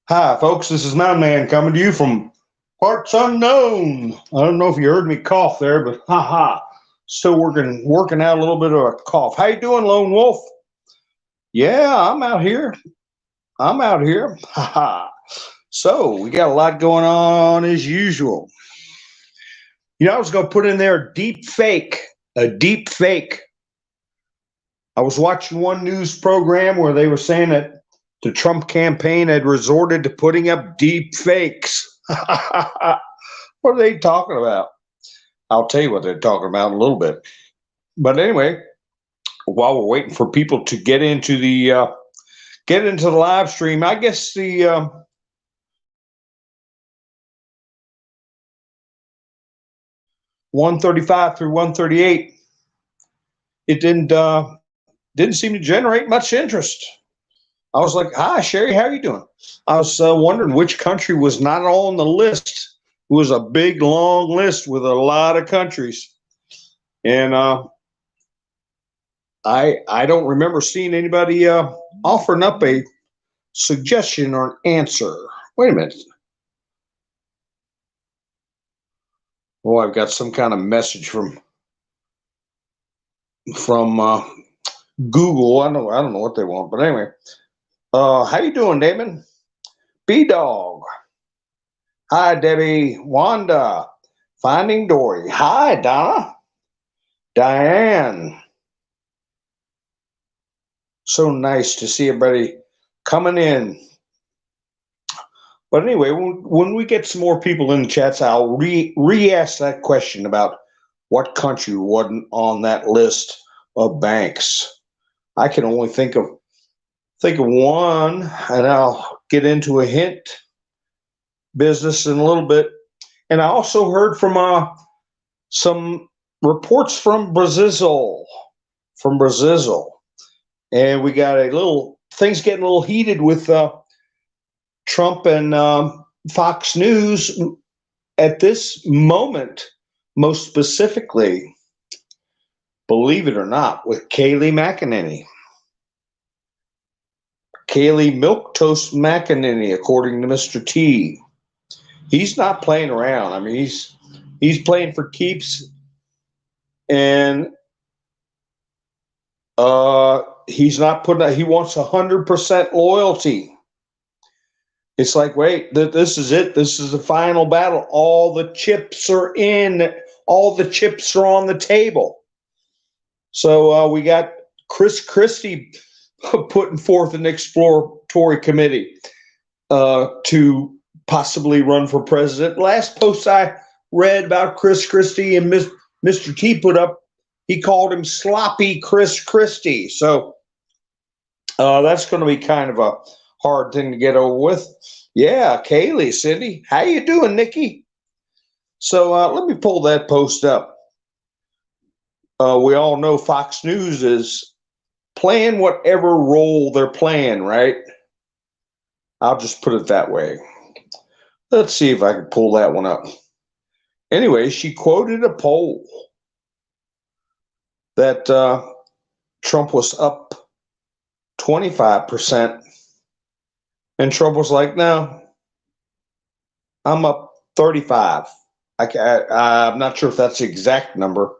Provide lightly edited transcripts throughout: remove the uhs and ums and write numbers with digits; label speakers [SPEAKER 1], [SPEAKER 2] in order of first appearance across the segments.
[SPEAKER 1] Hi, folks. This is Mountain Man coming to you from parts unknown. I don't know if you heard me cough there, but haha, still working out a little bit of a cough. How you doing, Lone Wolf? Yeah, I'm out here. I'm out here. Haha. So we got a lot going on as usual. I was going to put in there deep fake, a deep fake. I was watching one news program where they were saying that the Trump campaign had resorted to putting up deep fakes. What are they talking about? I'll tell you what they're talking about in a little bit. But anyway, while we're waiting for people to get into the live stream, I guess the 135 through 138, it didn't seem to generate much interest. I was like, "Hi, Sherry, how are you doing?" I was wondering which country was not on the list. It was a big, long list with a lot of countries, and I don't remember seeing anybody offering up a suggestion or an answer. Wait a minute. Oh, I've got some kind of message from Google. I don't know what they want, but anyway. How you doing, Damon? B Dog. Hi, Debbie. Wanda. Finding Dory. Hi, Donna. Diane. So nice to see everybody coming in. But anyway, when we get some more people in the chats, I'll re-ask that question about what country wasn't on that list of banks. I can only think of one, and I'll get into a hint business in a little bit. And I also heard from some reports from Brazil, and we got things getting a little heated with Trump and Fox News at this moment, most specifically, believe it or not, with Kayleigh McEnany. Kayleigh Milquetoast McEnany, according to Mr. T. He's not playing around. I mean, he's playing for keeps, and he's not putting. He wants 100% loyalty. It's like, wait, this is it. This is the final battle. All the chips are in. All the chips are on the table. So we got Chris Christie putting forth an exploratory committee to possibly run for president. Last post I read about Chris Christie and Mr. T put up, he called him sloppy Chris Christie. So that's going to be kind of a hard thing to get over with. Yeah, Kayleigh, Cindy, how you doing, Nikki? So let me pull that post up. We all know Fox News is playing whatever role they're playing, right? I'll just put it that way. Let's see if I can pull that one up. Anyway, she quoted a poll that Trump was up 25%. And Trump was like, no, I'm up 35. I'm not sure if that's the exact number.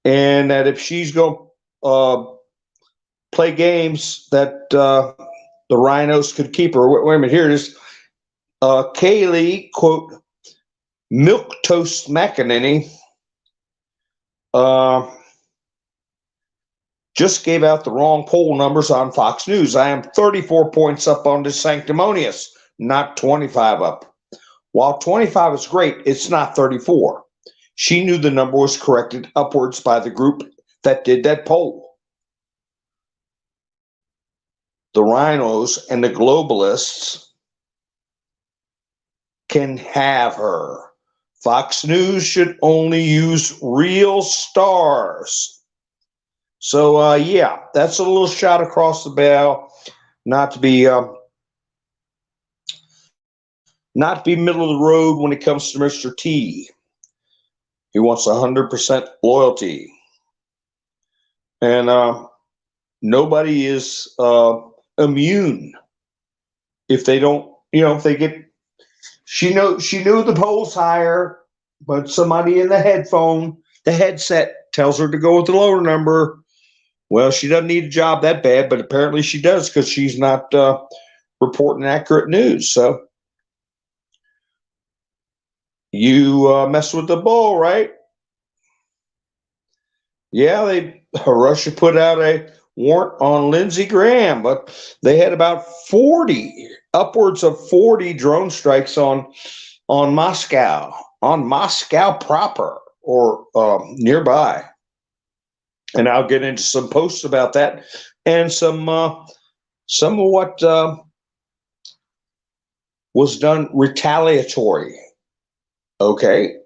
[SPEAKER 1] And that if she's going to play games that the rhinos could keep her. Wait a minute, here it is. Kayleigh, quote, Milquetoast McEnany, just gave out the wrong poll numbers on Fox News. I am 34 points up on this sanctimonious, not 25 up. While 25 is great, it's not 34. She knew the number was corrected upwards by the group that did that poll. The rhinos and the globalists can have her. Fox News should only use real stars. So, yeah, that's a little shot across the bow. Not to be middle of the road when it comes to Mr. T. He wants 100% loyalty. And nobody is immune if they don't, if they get, she knew the poll's higher, but somebody in the headset tells her to go with the lower number. Well, she doesn't need a job that bad, but apparently she does because she's not reporting accurate news. So you mess with the bull, right? Yeah, Russia put out a warrant on Lindsey Graham, but they had about 40, upwards of 40 drone strikes on Moscow, proper or nearby. And I'll get into some posts about that and some of what was done retaliatory. Okay.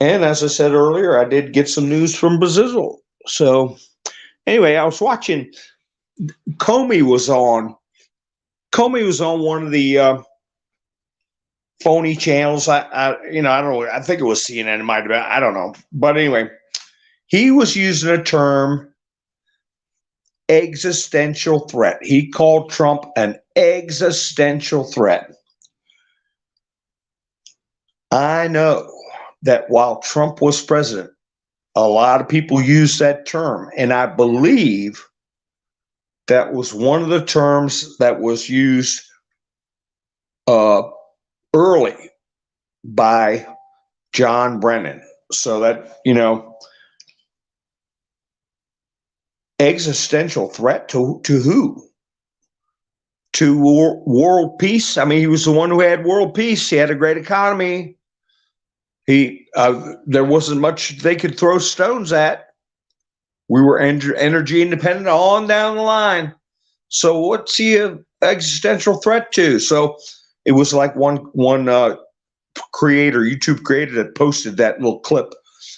[SPEAKER 1] And as I said earlier, I did get some news from Brazil. So anyway, I was watching. Comey was on one of the phony channels. I don't know. I think it was CNN. It might have been. I don't know. But anyway, he was using a term, existential threat. He called Trump an existential threat. I know that while Trump was president, a lot of people used that term, and I believe that was one of the terms that was used early by John Brennan. So that, existential threat to who? To world peace. I mean, he was the one who had world peace. He had a great economy. There wasn't much they could throw stones at. We were energy independent on down the line. So what's he an existential threat to? So it was like one creator, YouTube creator that posted that little clip,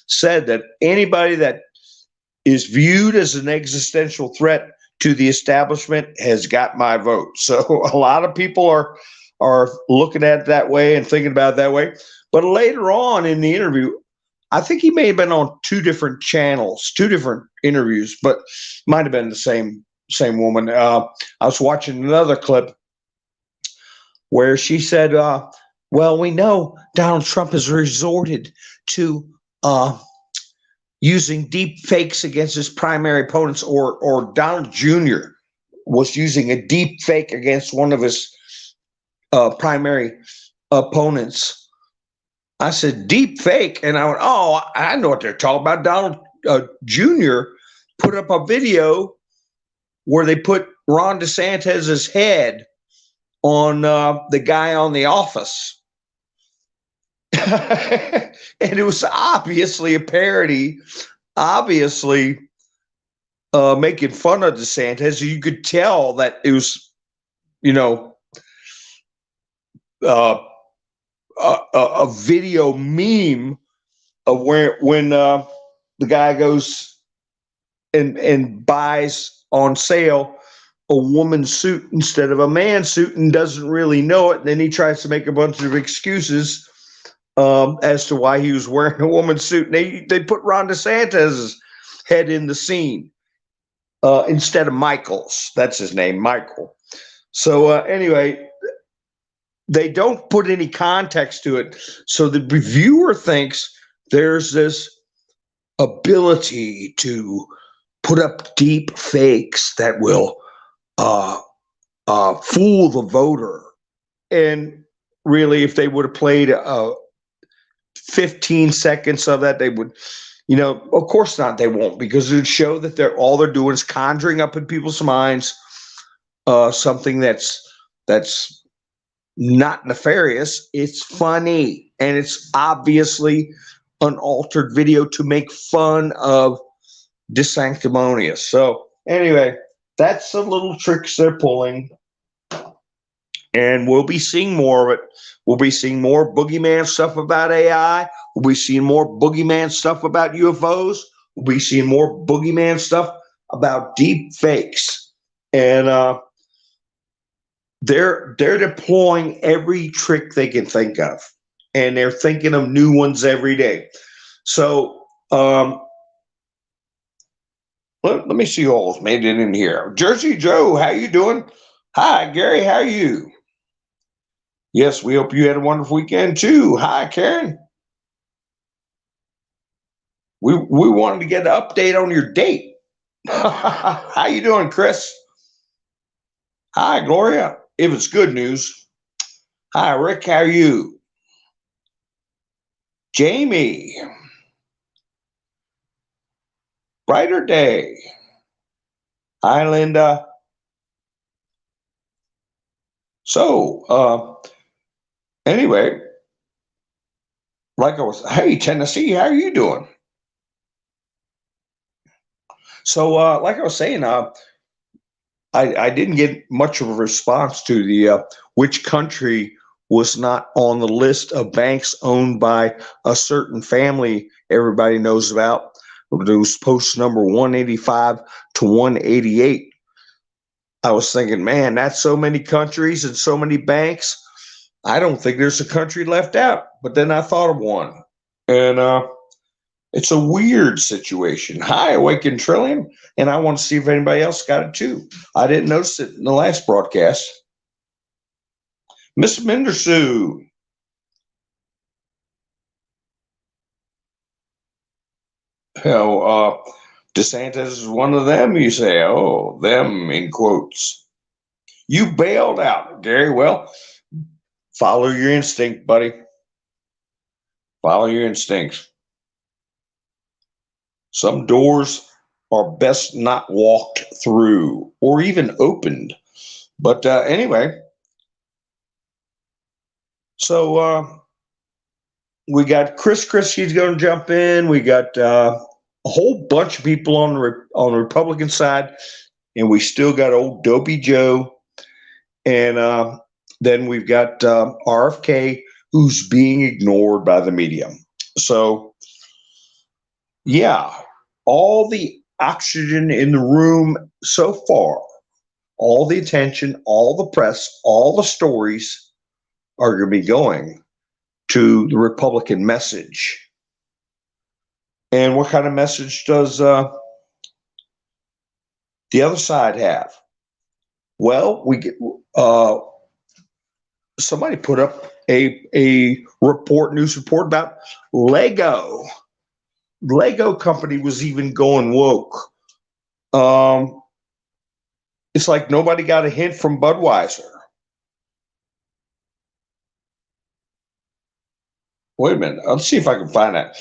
[SPEAKER 1] said that anybody that is viewed as an existential threat to the establishment has got my vote. So a lot of people are looking at it that way and thinking about it that way. But later on in the interview, I think he may have been on two different channels, two different interviews, but might have been the same woman. I was watching another clip where she said, well, we know Donald Trump has resorted to using deep fakes against his primary opponents, or Donald Jr. was using a deep fake against one of his primary opponents. I said, deep fake? And I went, oh, I know what they're talking about. Donald Jr. put up a video where they put Ron DeSantis' head on the guy on The Office. And it was obviously a parody, obviously making fun of DeSantis. You could tell that it was, a video meme of when the guy goes and buys on sale a woman's suit instead of a man's suit and doesn't really know it. And then he tries to make a bunch of excuses as to why he was wearing a woman's suit. And they put Ron DeSantis' head in the scene instead of Michael's. That's his name, Michael. So anyway, they don't put any context to it. So the reviewer thinks there's this ability to put up deep fakes that will fool the voter. And really, if they would have played 15 seconds of that, they would, of course not, they won't, because it would show that all they're doing is conjuring up in people's minds something that's not nefarious. It's funny, and it's obviously an altered video to make fun of DeSanctimonious. So anyway, that's the little tricks they're pulling, and we'll be seeing more of it. We'll be seeing more boogeyman stuff about AI. We'll be seeing more boogeyman stuff about UFOs. We'll be seeing more boogeyman stuff about deep fakes, and they're deploying every trick they can think of, and they're thinking of new ones every day. So let me see who else made it in here. Jersey Joe, how you doing? Hi, Gary. How are you? Yes, we hope you had a wonderful weekend too. Hi, Karen. We wanted to get an update on your date. How you doing, Chris? Hi, Gloria. If it's good news. Hi, Rick. How are you? Jamie. Brighter day. Hi, Linda. So, anyway, like I was, hey, Tennessee, how are you doing? So, like I was saying, I didn't get much of a response to the which country was not on the list of banks owned by a certain family everybody knows about. Those posts number 185 to 188. I was thinking, man, that's so many countries and so many banks. I don't think there's a country left out. But then I thought of one. And it's a weird situation. Hi, Awakened Trillium. And I want to see if anybody else got it too. I didn't notice it in the last broadcast. Miss Mindersoo. Hell, DeSantis is one of them. You say, oh, them in quotes. You bailed out, Gary. Well, follow your instinct, buddy. Follow your instincts. Some doors are best not walked through or even opened. But anyway, so we got Chris. He's going to jump in. We got a whole bunch of people on the Republican side, and we still got old Dopey Joe, and then we've got RFK, who's being ignored by the media. So, yeah, all the oxygen in the room so far, all the attention, all the press, all the stories are going to be going to the Republican message. And what kind of message does the other side have? Well, we get somebody put up a news report about Lego. Lego company was even going woke. It's like nobody got a hint from Budweiser. Wait a minute. Let's see if I can find that.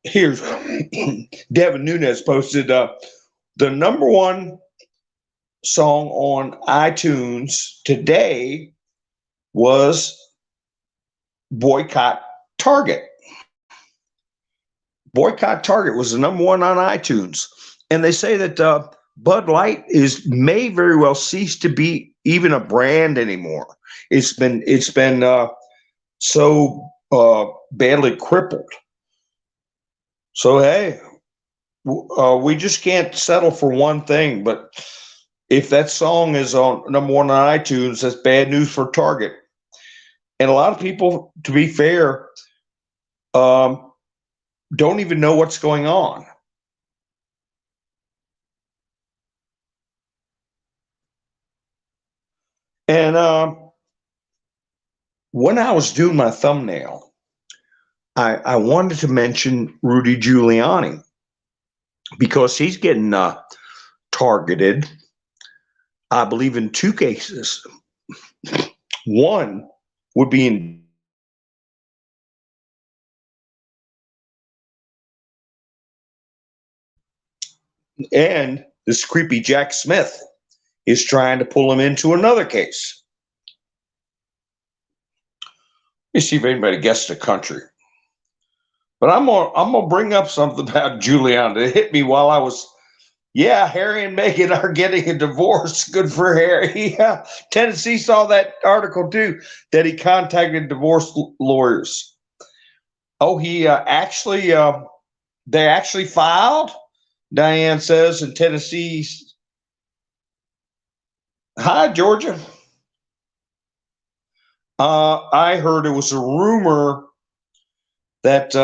[SPEAKER 1] Here's Devin Nunes posted the number one song on iTunes today was Boycott Target. Boycott Target was the number one on iTunes. And they say that Bud Light may very well cease to be even a brand anymore. It's been so badly crippled. So hey, we just can't settle for one thing. But if that song is on number one on iTunes, that's bad news for Target. And a lot of people, to be fair, don't even know what's going on. And when I was doing my thumbnail, I wanted to mention Rudy Giuliani because he's getting targeted, I believe, in two cases. One would be in and this creepy Jack Smith is trying to pull him into another case. Let me see if anybody guessed the country. But I'm gonna bring up something about Giuliani. It hit me while I was, yeah, Harry and Meghan are getting a divorce. Good for Harry. Yeah, Tennessee saw that article too, that he contacted divorce lawyers. Oh, he they actually filed. Diane says in Tennessee. Hi, Georgia. I heard it was a rumor that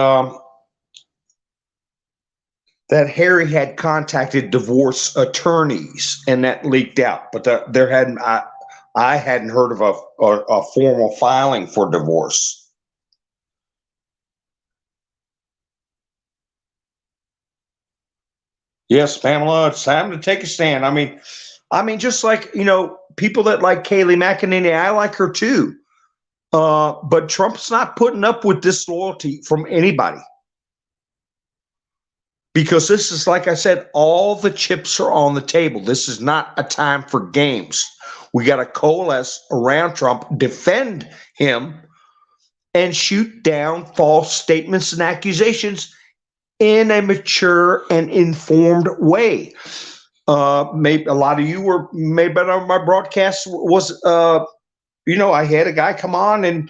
[SPEAKER 1] that Harry had contacted divorce attorneys, and that leaked out. But there hadn't I hadn't heard of a formal filing for divorce. Yes, Pamela, it's time to take a stand. I mean, just like people that like Kayleigh McEnany, I like her too. But Trump's not putting up with disloyalty from anybody. Because this is, like I said, all the chips are on the table. This is not a time for games. We got to coalesce around Trump, defend him, and shoot down false statements and accusations in a mature and informed way. Maybe a lot of you were maybe on my broadcast was, I had a guy come on and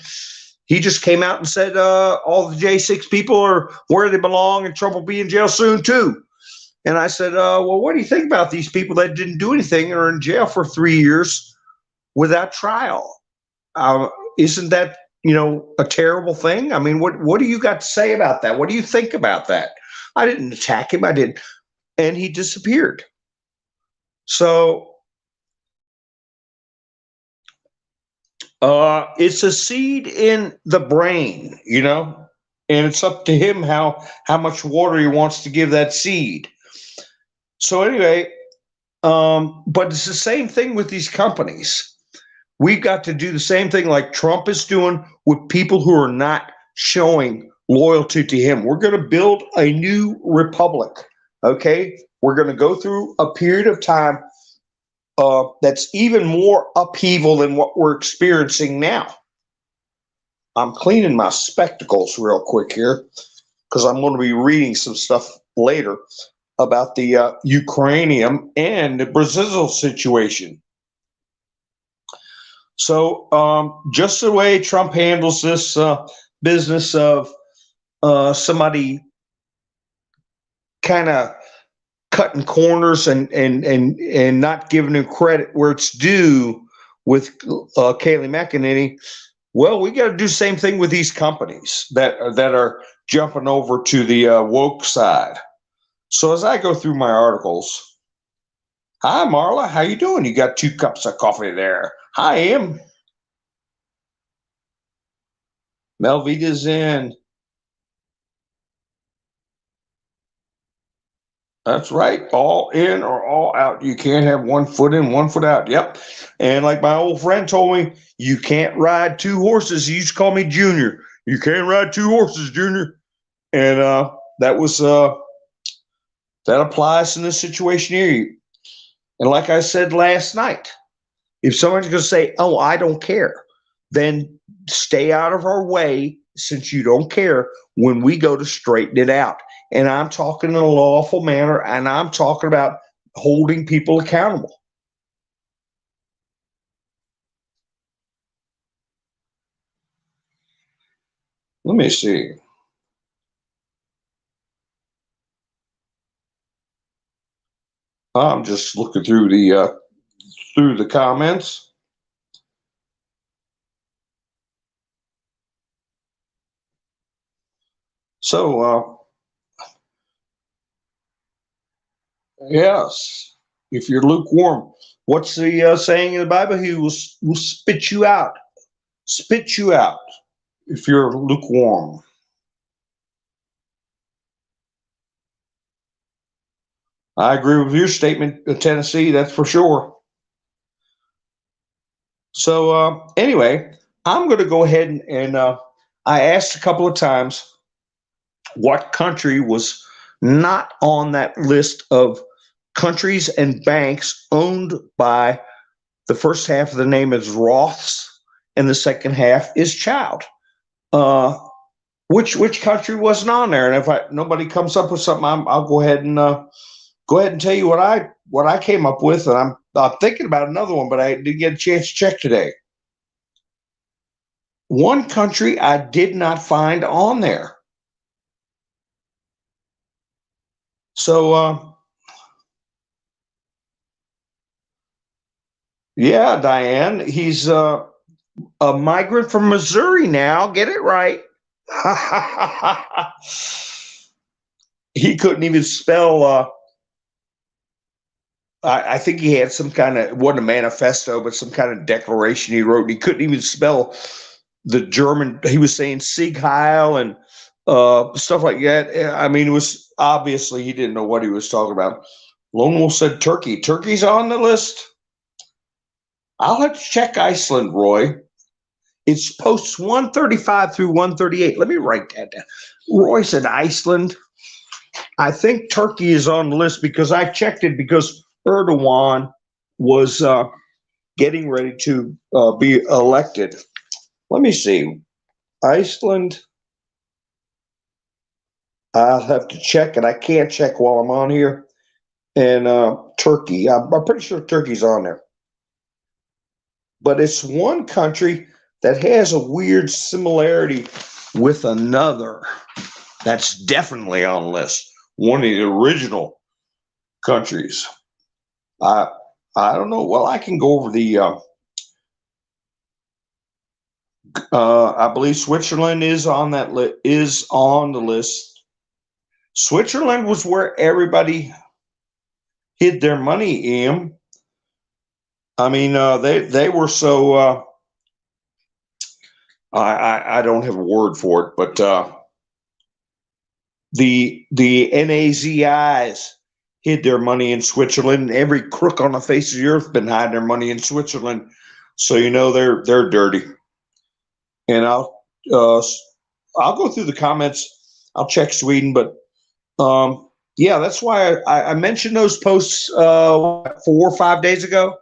[SPEAKER 1] he just came out and said all the J6 people are where they belong and Trump will be in jail soon too. And I said, well, what do you think about these people that didn't do anything and are in jail for 3 years without trial? Isn't that, a terrible thing? I mean, what do you got to say about that? What do you think about that? I didn't attack him. I did. And he disappeared. So it's a seed in the brain, and it's up to him how much water he wants to give that seed. So anyway, but it's the same thing with these companies. We've got to do the same thing like Trump is doing with people who are not showing loyalty to him. We're going to build a new republic, okay? We're going to go through a period of time that's even more upheaval than what we're experiencing now. I'm cleaning my spectacles real quick here because I'm going to be reading some stuff later about the Ukrainian and the Brazil situation. So just the way Trump handles this business of somebody kind of cutting corners and not giving him credit where it's due with Kayleigh McEnany. Well, we got to do the same thing with these companies that are jumping over to the woke side. So as I go through my articles, hi Marla, how you doing? You got 2 cups of coffee there. Hi Em. Melvita's in. That's right. All in or all out. You can't have 1 foot in, 1 foot out. Yep. And like my old friend told me, you can't ride 2 horses. He used to call me Junior. You can't ride 2 horses, Junior. And that was that applies in this situation here. And like I said last night, if someone's going to say, "Oh, I don't care," then stay out of our way since you don't care when we go to straighten it out. And I'm talking in a lawful manner, and I'm talking about holding people accountable. Let me see. I'm just looking through the comments. So yes, if you're lukewarm, what's the saying in the Bible? He will spit you out. Spit you out if you're lukewarm. I agree with your statement, Tennessee. That's for sure. So anyway, I'm going to go ahead and I asked a couple of times what country was not on that list of countries and banks owned by the first half of the name is Roths and the second half is Child. Which country wasn't on there? And if nobody comes up with something, I'll go ahead and tell you what I came up with. And I'm thinking about another one, but I didn't get a chance to check today. One country I did not find on there. So yeah, Diane, he's a migrant from Missouri now. Get it right. he couldn't even spell. I think he had some kind of, it wasn't a manifesto, but some kind of declaration he wrote. And he couldn't even spell the German. He was saying Sieg Heil and stuff like that. I mean, it was obviously he didn't know what he was talking about. Lone Wolf said Turkey. Turkey's on the list. I'll have to check Iceland, Roy. It's posts 135 through 138. Let me write that down. Roy said Iceland. I think Turkey is on the list because I checked it because Erdogan was getting ready to be elected. Let me see. Iceland. I'll have to check it. I can't check while I'm on here. And Turkey. I'm pretty sure Turkey's on there. But it's one country that has a weird similarity with another that's definitely on the list. One of the original countries. I don't know. Well, I can go over the. I believe Switzerland is on that is on the list. Switzerland was where everybody hid their money, Ian. I mean, they were so. I don't have a word for it, but the NAZIs hid their money in Switzerland. Every crook on the face of the earth been hiding their money in Switzerland, so you know they're dirty. And I'll go through the comments. I'll check Sweden, but yeah, that's why I mentioned those posts 4 or 5 days ago,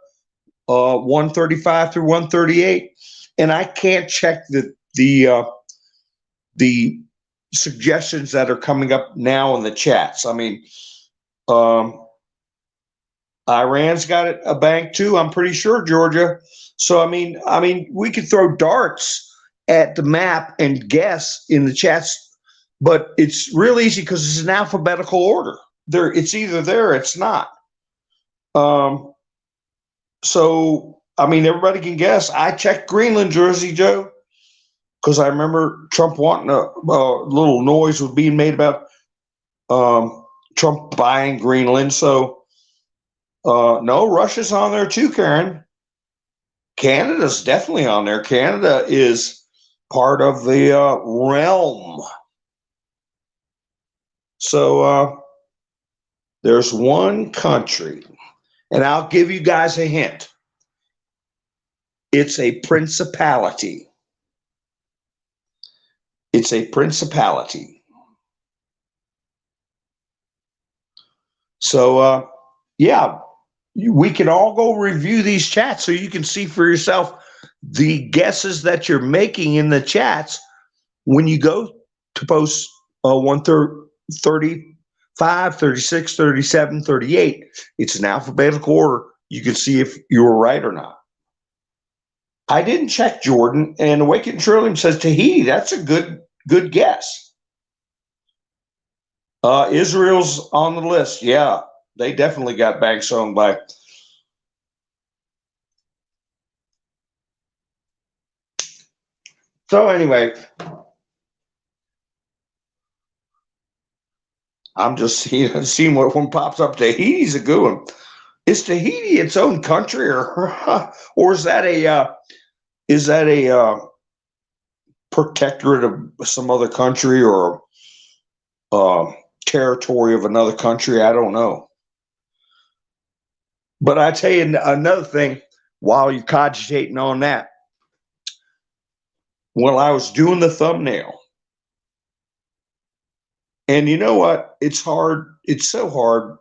[SPEAKER 1] 135 through 138, and I can't check the suggestions that are coming up now in the chats. I mean, Iran's got a bank too. I'm pretty sure Georgia. So I mean, we could throw darts at the map and guess in the chats, but it's real easy because it's an alphabetical order. It's either there or it's not. So I mean, everybody can guess. I checked Greenland, Jersey Joe, because I remember Trump wanting a little noise was being made about Trump buying Greenland. So no, Russia's on there too, Karen. Canada's definitely on there. Canada is part of the realm. So there's one country, and I'll give you guys a hint. It's a principality. It's a principality. So, yeah, we can all go review these chats so you can see for yourself the guesses that you're making in the chats when you go to post 135, 36, 37, 38. It's an alphabetical order. You can see if you were right or not. I didn't check Jordan, and Awakened Trillium says Tahiti. That's a good guess. Israel's on the list. Yeah, they definitely got banks owned by. So anyway, I'm just seeing what one pops up. Tahiti's a good one. Is Tahiti its own country, or is that a protectorate of some other country or territory of another country? I don't know. But I tell you another thing, while you're cogitating on that, when I was doing the thumbnail, and you know what? It's hard. It's so hard.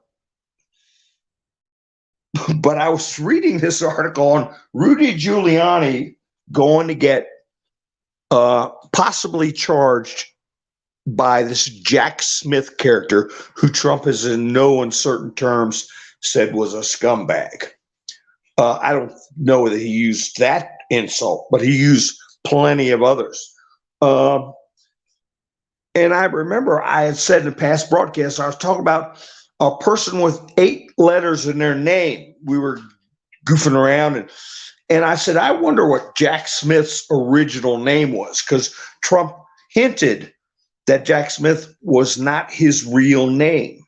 [SPEAKER 1] But I was reading this article on Rudy Giuliani going to get possibly charged by this Jack Smith character who Trump has in no uncertain terms said was a scumbag. I don't know that he used that insult, but he used plenty of others. And I remember I had said in the past broadcast, I was talking about a person with 8 letters in their name. We were goofing around, and I said, I wonder what Jack Smith's original name was, because Trump hinted that Jack Smith was not his real name.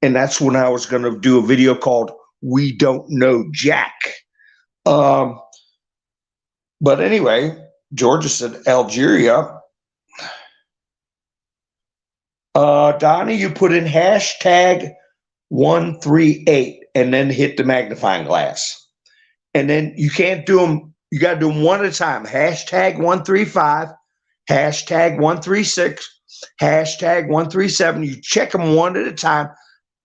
[SPEAKER 1] And that's when I was going to do a video called We Don't Know Jack. But anyway, Georgia said Algeria. Donnie, you put in hashtag 138 and then hit the magnifying glass. And then you can't do them. You got to do them one at a time. Hashtag 135, hashtag 136, hashtag 137. You check them one at a time.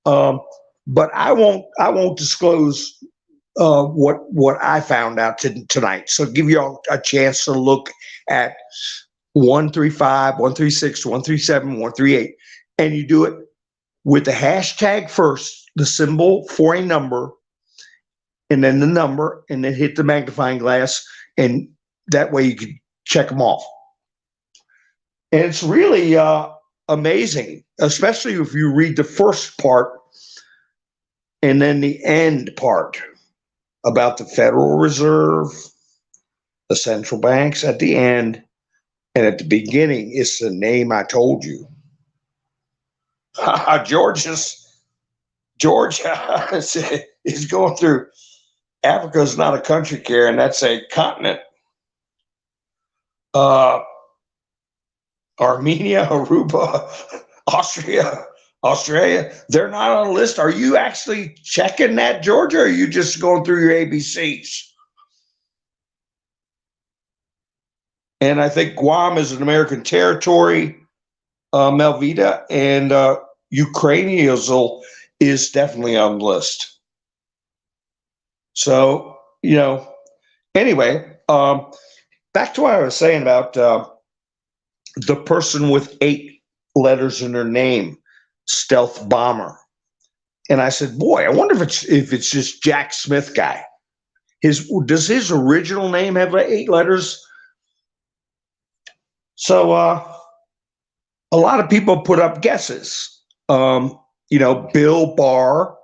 [SPEAKER 1] But I won't disclose what I found out tonight. So give you all a chance to look at 135, 136, 137, 138, and you do it with the hashtag first, the symbol for a number, and then the number, and then hit the magnifying glass, and that way you can check them off. And it's really amazing, especially if you read the first part and then the end part about the Federal Reserve, the central banks at the end, and at the beginning, it's the name I told you. Georgia is going through. Africa is not a country, Karen. That's a continent. Armenia, Aruba, Australia, they're not on the list. Are you actually checking that, Georgia, or are you just going through your ABCs? And I think Guam is an American territory, Melvita, and Ukraine is definitely on the list. So, anyway, back to what I was saying about the person with 8 letters in their name, stealth bomber. And I said, boy, I wonder if it's just Jack Smith guy. Does his original name have 8 letters? So a lot of people put up guesses. Bill Barr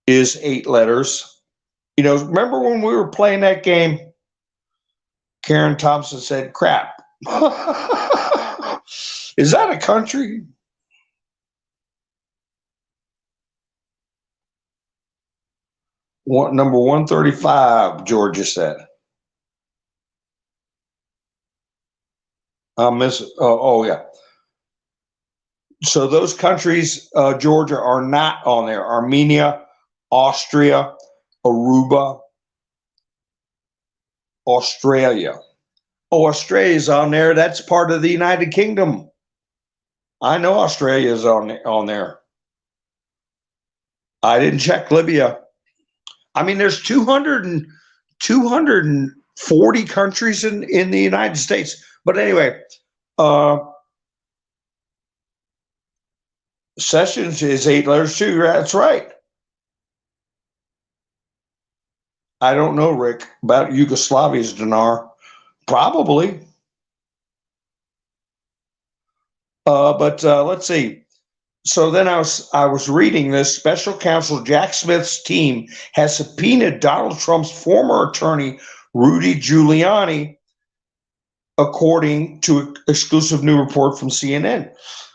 [SPEAKER 1] is 8 letters. Remember when we were playing that game? Karen Thompson said, crap. Is that a country? Number 135, Georgia said. Yeah. So those countries, Georgia, are not on there. Armenia, Austria, Aruba, Australia. Oh, Australia's on there. That's part of the United Kingdom. I know Australia's on there. I didn't check Libya. I mean, there's 240 countries in the United States. But anyway, Sessions is 8 letters too. That's right. I don't know, Rick, about Yugoslavia's dinar. Probably. But let's see. So then I was reading this. Special counsel Jack Smith's team has subpoenaed Donald Trump's former attorney, Rudy Giuliani, according to an exclusive new report from CNN.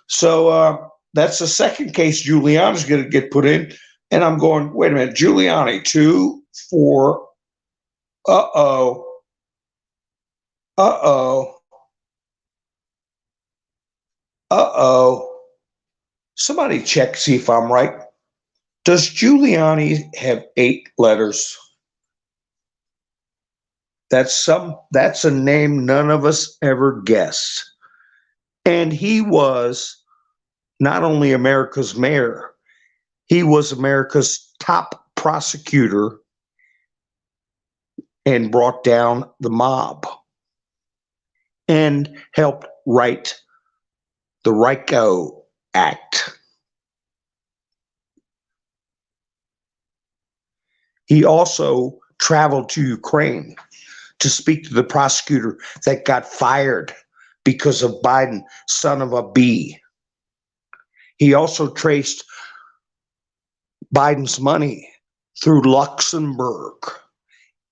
[SPEAKER 1] So that's the second case Giuliani's going to get put in. And I'm going, wait a minute, Giuliani, 2, 4, uh-oh. Somebody check, see if I'm right. Does Giuliani have 8 letters? That's a name none of us ever guessed. And he was not only America's mayor, he was America's top prosecutor and brought down the mob and helped write the RICO Act. He also traveled to Ukraine to speak to the prosecutor that got fired because of Biden, son of a B. He also traced Biden's money through Luxembourg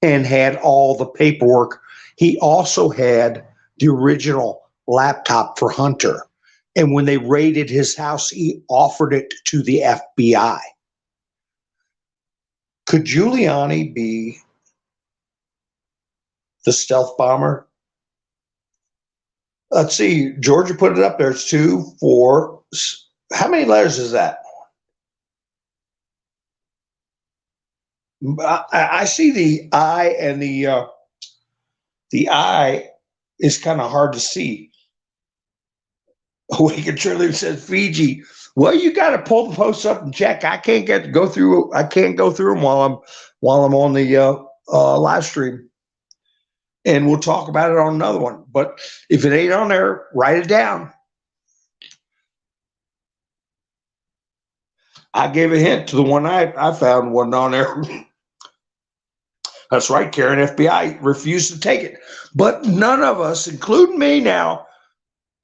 [SPEAKER 1] and had all the paperwork. He also had the original laptop for Hunter. And when they raided his house, he offered it to the FBI. Could Giuliani be the stealth bomber? Let's see. Georgia put it up there. It's 2, 4. How many letters is that? I see the I, and the I is kind of hard to see. Wicked Trillium says Fiji. Well, you got to pull the posts up and check. I can't go through. I can't go through them while I'm on the live stream, and we'll talk about it on another one. But if it ain't on there, write it down. I gave a hint to the one I found wasn't on there. That's right, Karen. FBI refused to take it, but none of us, including me now,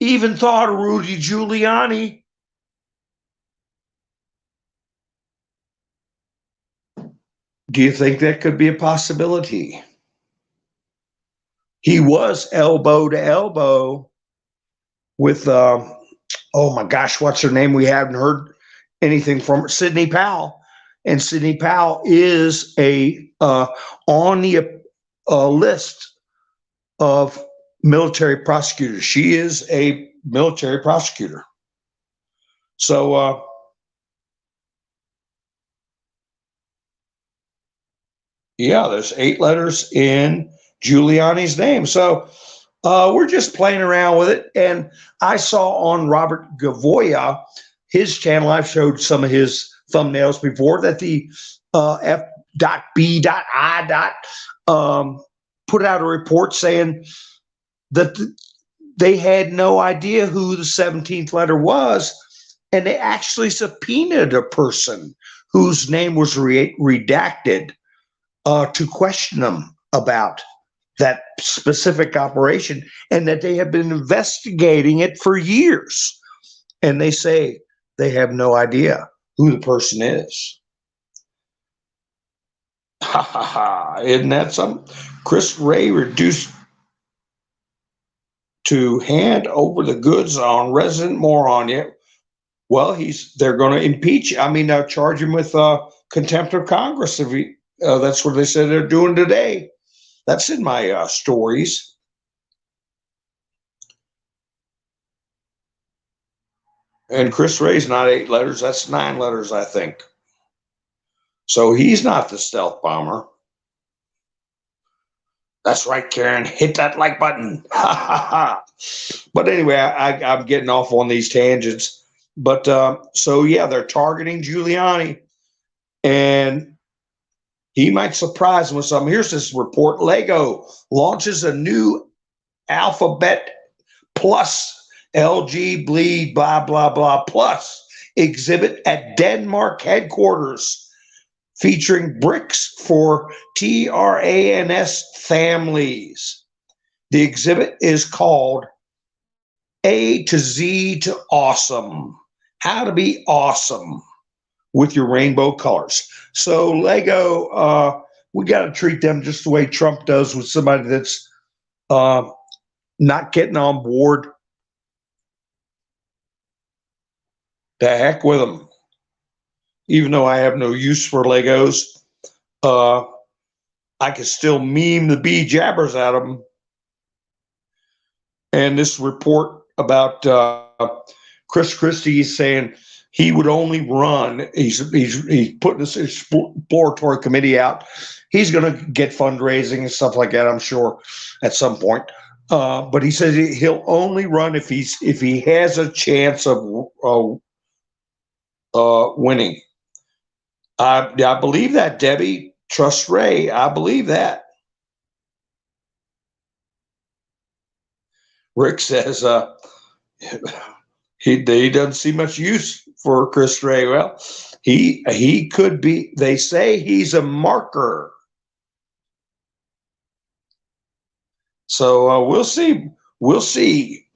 [SPEAKER 1] even thought of Rudy Giuliani. Do you think that could be a possibility? He was elbow to elbow with, oh my gosh, what's her name? We haven't heard anything from her, Sidney Powell. And Sidney Powell is on the list of military prosecutors. She is a military prosecutor. So, yeah, there's 8 letters in Giuliani's name. So we're just playing around with it. And I saw on Robert Gavoya, his channel, I've showed some of his thumbnails before, that the F.B.I. Put out a report saying that they had no idea who the 17th letter was, and they actually subpoenaed a person whose name was redacted to question them about that specific operation, and that they have been investigating it for years. And they say they have no idea who the person is. Ha ha ha. Isn't that something? Chris Wray reduced to hand over the goods on resident moron. Yeah. Well, they're going to impeach. I mean, charge him with contempt of Congress. If that's what they said they're doing today. That's in my stories. And Chris Wray's not 8 letters. That's 9 letters, I think. So he's not the stealth bomber. That's right, Karen. Hit that like button. Ha ha ha. But anyway, I'm getting off on these tangents. But so, yeah, they're targeting Giuliani. And he might surprise them with something. Here's this report. Lego launches a new Alphabet Plus, LG Bleed, blah, blah, blah, plus exhibit at Denmark headquarters, featuring bricks for TRANS families. The exhibit is called A to Z to Awesome. How to be awesome with your rainbow colors. So Lego, we got to treat them just the way Trump does with somebody that's not getting on board. The heck with them. Even though I have no use for Legos, I can still meme the bee jabbers at them. And this report about Chris Christie is saying he would only run. He's putting this exploratory committee out. He's going to get fundraising and stuff like that, I'm sure, at some point. But he says he'll only run if he has a chance of winning. I believe that, Debbie. Trust Ray. I believe that. Rick says he doesn't see much use for Chris Ray. Well, he could be. They say he's a marker. So we'll see. We'll see.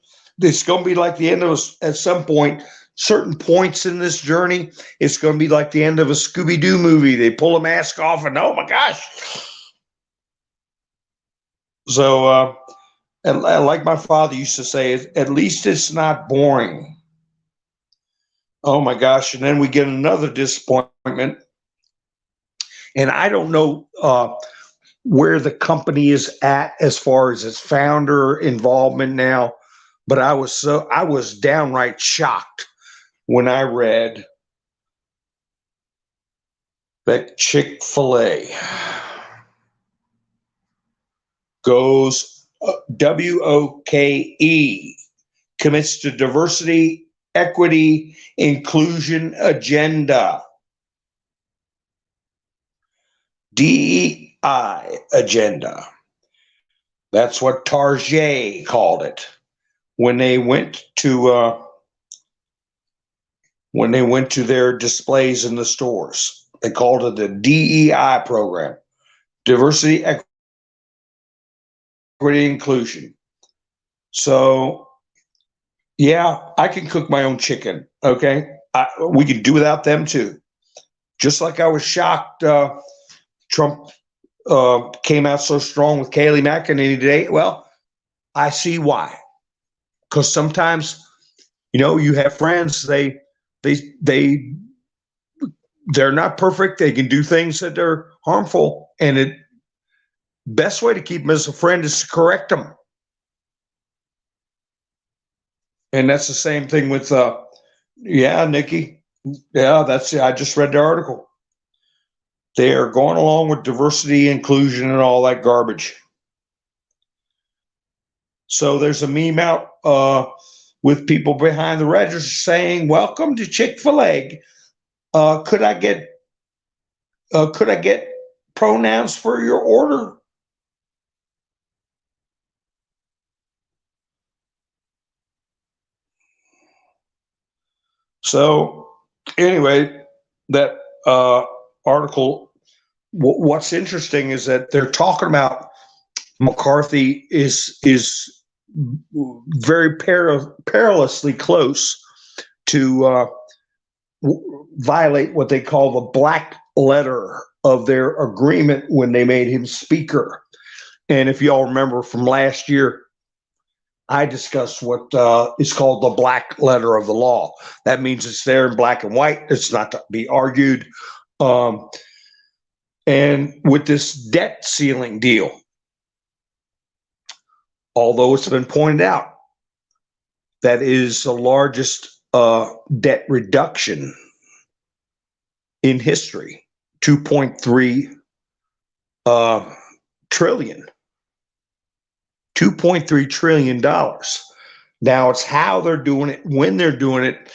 [SPEAKER 1] It's going to be like the end of at some point. Certain points in this journey, it's going to be like the end of a Scooby-Doo movie. They pull a mask off and oh my gosh. So, and like my father used to say, at least it's not boring. Oh my gosh. And then we get another disappointment. And I don't know where the company is at as far as its founder involvement now, but I was downright shocked when I read that Chick-fil-A goes WOKE commits to diversity, equity, inclusion agenda. DEI agenda. That's what Target called it when they went to their displays in the stores. They called it the DEI program, diversity, equity, inclusion. So, yeah, I can cook my own chicken. Okay, we can do without them too. Just like I was shocked Trump came out so strong with Kayleigh McEnany today. Well, I see why. Because sometimes, you have friends. They're not perfect. They can do things that are harmful, and the best way to keep them as a friend is to correct them. And that's the same thing with, Nikki. Yeah, I just read the article. They are going along with diversity, inclusion, and all that garbage. So there's a meme out with people behind the register saying, "Welcome to Chick-fil-A. Could I get pronouns for your order?" So anyway, that article. What's interesting is that they're talking about McCarthy is very perilously close to violate what they call the black letter of their agreement when they made him speaker. And if y'all remember from last year, I discussed what is called the black letter of the law. That means it's there in black and white. It's not to be argued. And with this debt ceiling deal, although it's been pointed out that is the largest debt reduction in history, 2.3 trillion. $2.3 trillion. Now it's how they're doing it, when they're doing it.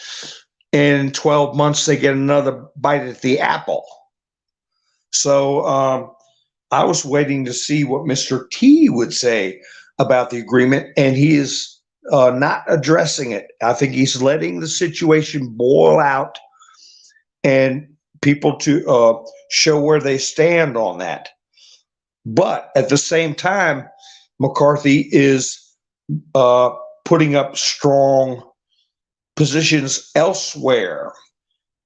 [SPEAKER 1] In 12 months, they get another bite at the apple. So I was waiting to see what Mr. T would say about the agreement, and he is not addressing it. I think he's letting the situation boil out and people to show where they stand on that. But at the same time, McCarthy is putting up strong positions elsewhere.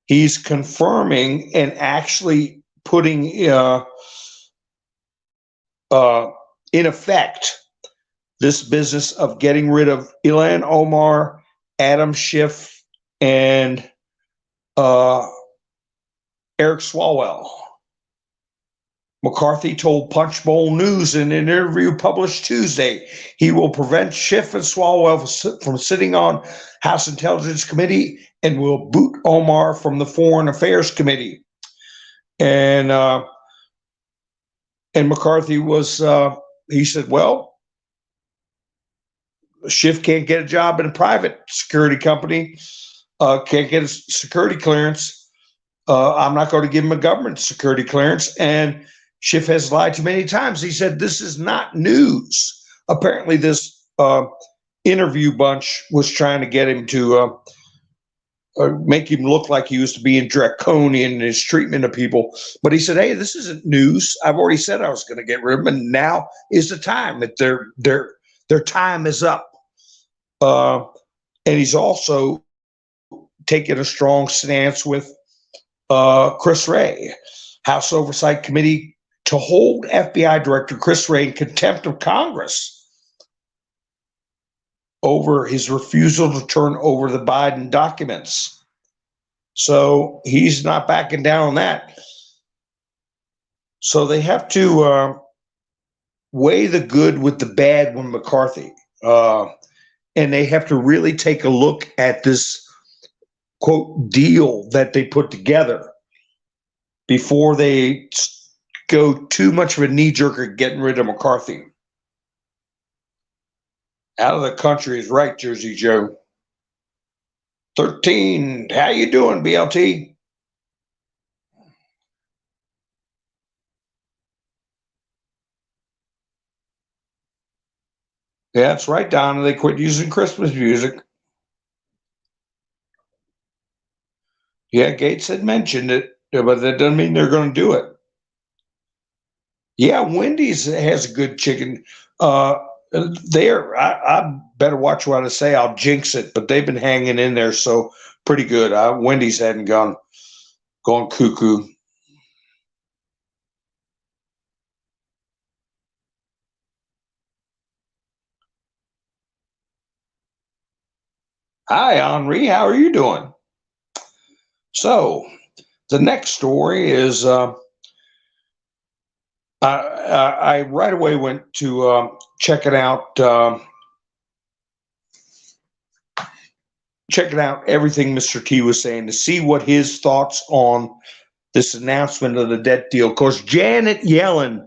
[SPEAKER 1] He's confirming and actually putting in effect this business of getting rid of Ilhan Omar, Adam Schiff, and Eric Swalwell. McCarthy told Punchbowl News in an interview published Tuesday he will prevent Schiff and Swalwell from sitting on House Intelligence Committee and will boot Omar from the Foreign Affairs Committee. And McCarthy he said, well, Schiff can't get a job in a private security company, can't get a security clearance. I'm not going to give him a government security clearance. And Schiff has lied too many times. He said, this is not news. Apparently, this interview bunch was trying to get him to make him look like he was being draconian in his treatment of people. But he said, hey, this isn't news. I've already said I was going to get rid of them, and now is the time that their time is up. And he's also taken a strong stance with Chris Wray, House Oversight Committee, to hold FBI Director Chris Wray in contempt of Congress over his refusal to turn over the Biden documents. So he's not backing down on that. So they have to weigh the good with the bad when McCarthy. Uh, and they have to really take a look at this quote deal that they put together before they go too much of a knee jerker getting rid of McCarthy. Out of the country is right, Jersey Joe. 13. How you doing, BLT? Yeah, that's right, Donna. They quit using Christmas music. Yeah, Gates had mentioned it, but that doesn't mean they're going to do it. Yeah, Wendy's has good chicken. Uh, I better watch what I say. I'll jinx it, but they've been hanging in there, so pretty good. Wendy's hadn't gone cuckoo. Hi, Henri. How are you doing? So the next story is I right away went to checking out everything Mr. T was saying to see what his thoughts on this announcement of the debt deal. Of course, Janet Yellen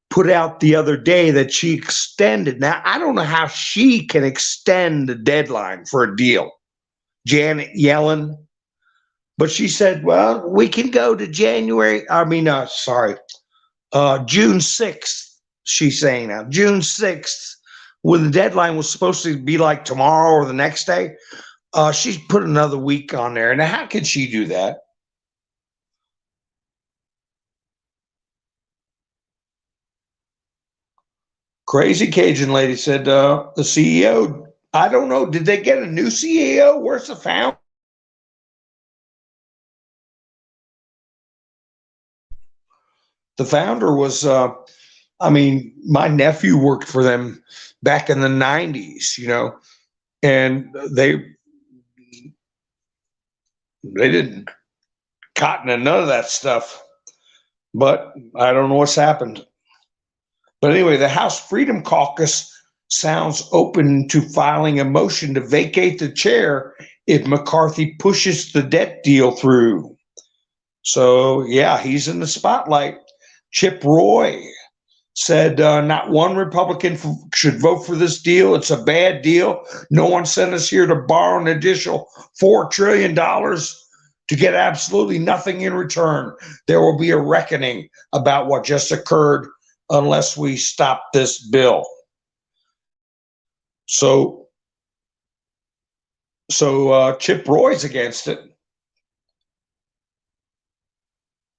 [SPEAKER 1] put out the other day that she extended. Now, I don't know how she can extend the deadline for a deal, Janet Yellen, but she said, well, we can go to June 6th. She's saying now, June 6th, when the deadline was supposed to be like tomorrow or the next day. She's put another week on there. Now, how could she do that? Crazy Cajun lady said the CEO, I don't know, did they get a new CEO? Where's the founder? The founder was, my nephew worked for them back in the 90s, and they didn't cotton and none of that stuff. But I don't know what's happened. But anyway, the House Freedom Caucus sounds open to filing a motion to vacate the chair if McCarthy pushes the debt deal through. So, yeah, he's in the spotlight. Chip Roy said not one Republican should vote for this deal. It's a bad deal. No one sent us here to borrow an additional $4 trillion to get absolutely nothing in return. There will be a reckoning about what just occurred unless we stop this bill. So Chip Roy's against it.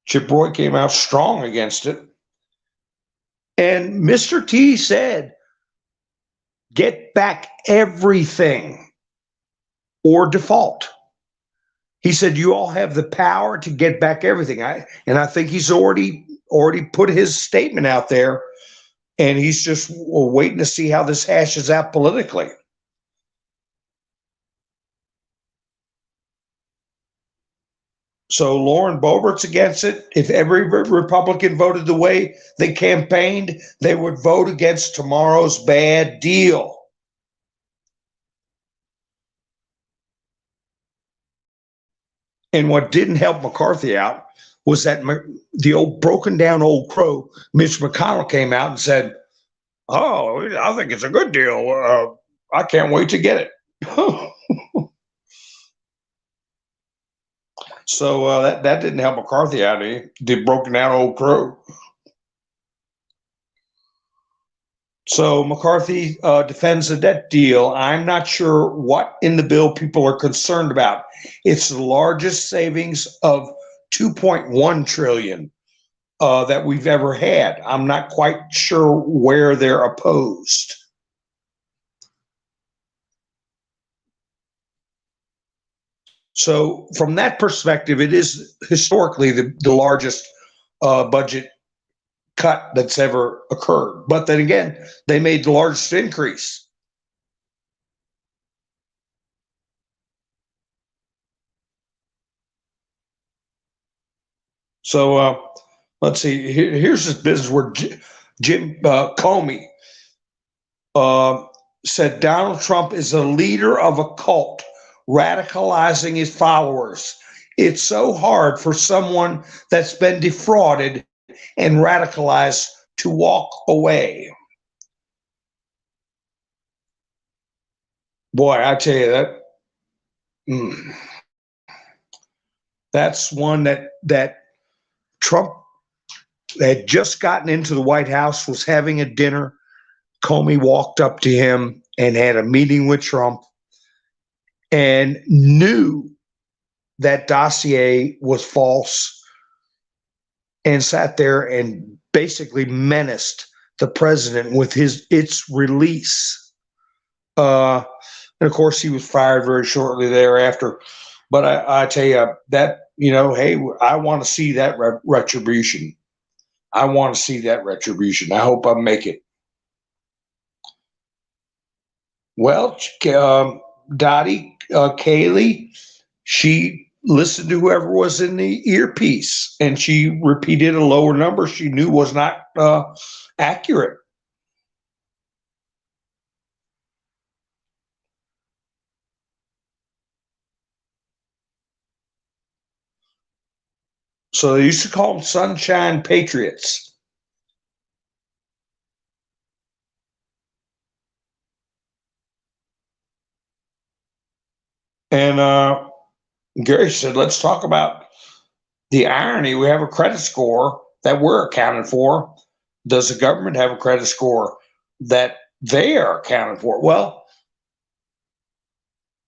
[SPEAKER 1] Chip Roy came out strong against it. And Mr. T said, get back everything or default. He said, you all have the power to get back everything. I think he's already put his statement out there, and he's just waiting to see how this hashes out politically. So Lauren Boebert's against it. If every Republican voted the way they campaigned, they would vote against tomorrow's bad deal. And what didn't help McCarthy out was that the old broken down old crow, Mitch McConnell, came out and said, oh, I think it's a good deal. I can't wait to get it. So that didn't help McCarthy out. The broken down old crow. So McCarthy defends the debt deal. I'm not sure what in the bill people are concerned about. It's the largest savings of 2.1 trillion that we've ever had. I'm not quite sure where they're opposed. So from that perspective, it is historically the largest budget cut that's ever occurred. But then again, they made the largest increase. So let's see. Here's this business where Jim Comey uh, said Donald Trump is a leader of a cult, radicalizing his followers. It's so hard for someone that's been defrauded and radicalized to walk away. Boy, I tell you that. Mm, that's one that Trump had just gotten into the White House, was having a dinner. Comey walked up to him and had a meeting with Trump and knew that dossier was false and sat there and basically menaced the president with its release. And of course, he was fired very shortly thereafter. But I tell you that, hey, I want to see that retribution. I want to see that retribution. I hope I make it. Well, Dottie, Kaylee, she listened to whoever was in the earpiece, and she repeated a lower number she knew was not accurate. So they used to call them Sunshine Patriots. And Gary said, let's talk about the irony. We have a credit score that we're accounted for. Does the government have a credit score that they are accounted for? Well,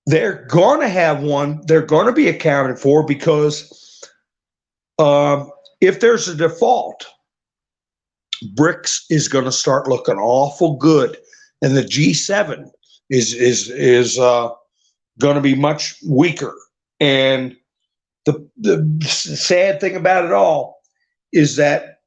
[SPEAKER 1] they're going to have one. They're going to be accounted for because if there's a default, BRICS is going to start looking awful good, and the G7 is going to be much weaker. And the sad thing about it all is that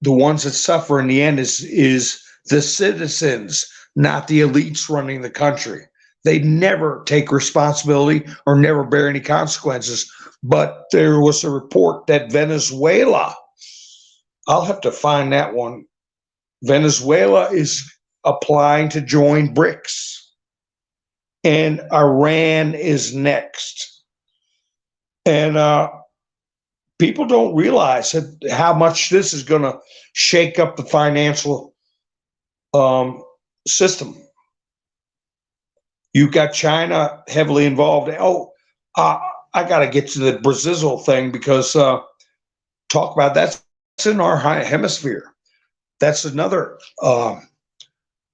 [SPEAKER 1] the ones that suffer in the end is the citizens, not the elites running the country. They never take responsibility or never bear any consequences. But there was a report that Venezuela, I'll have to find that one. Venezuela is applying to join BRICS, and Iran is next. And people don't realize how much this is going to shake up the financial system. You've got China heavily involved. I got to get to the Brazil thing because talk about that's in our hemisphere. That's another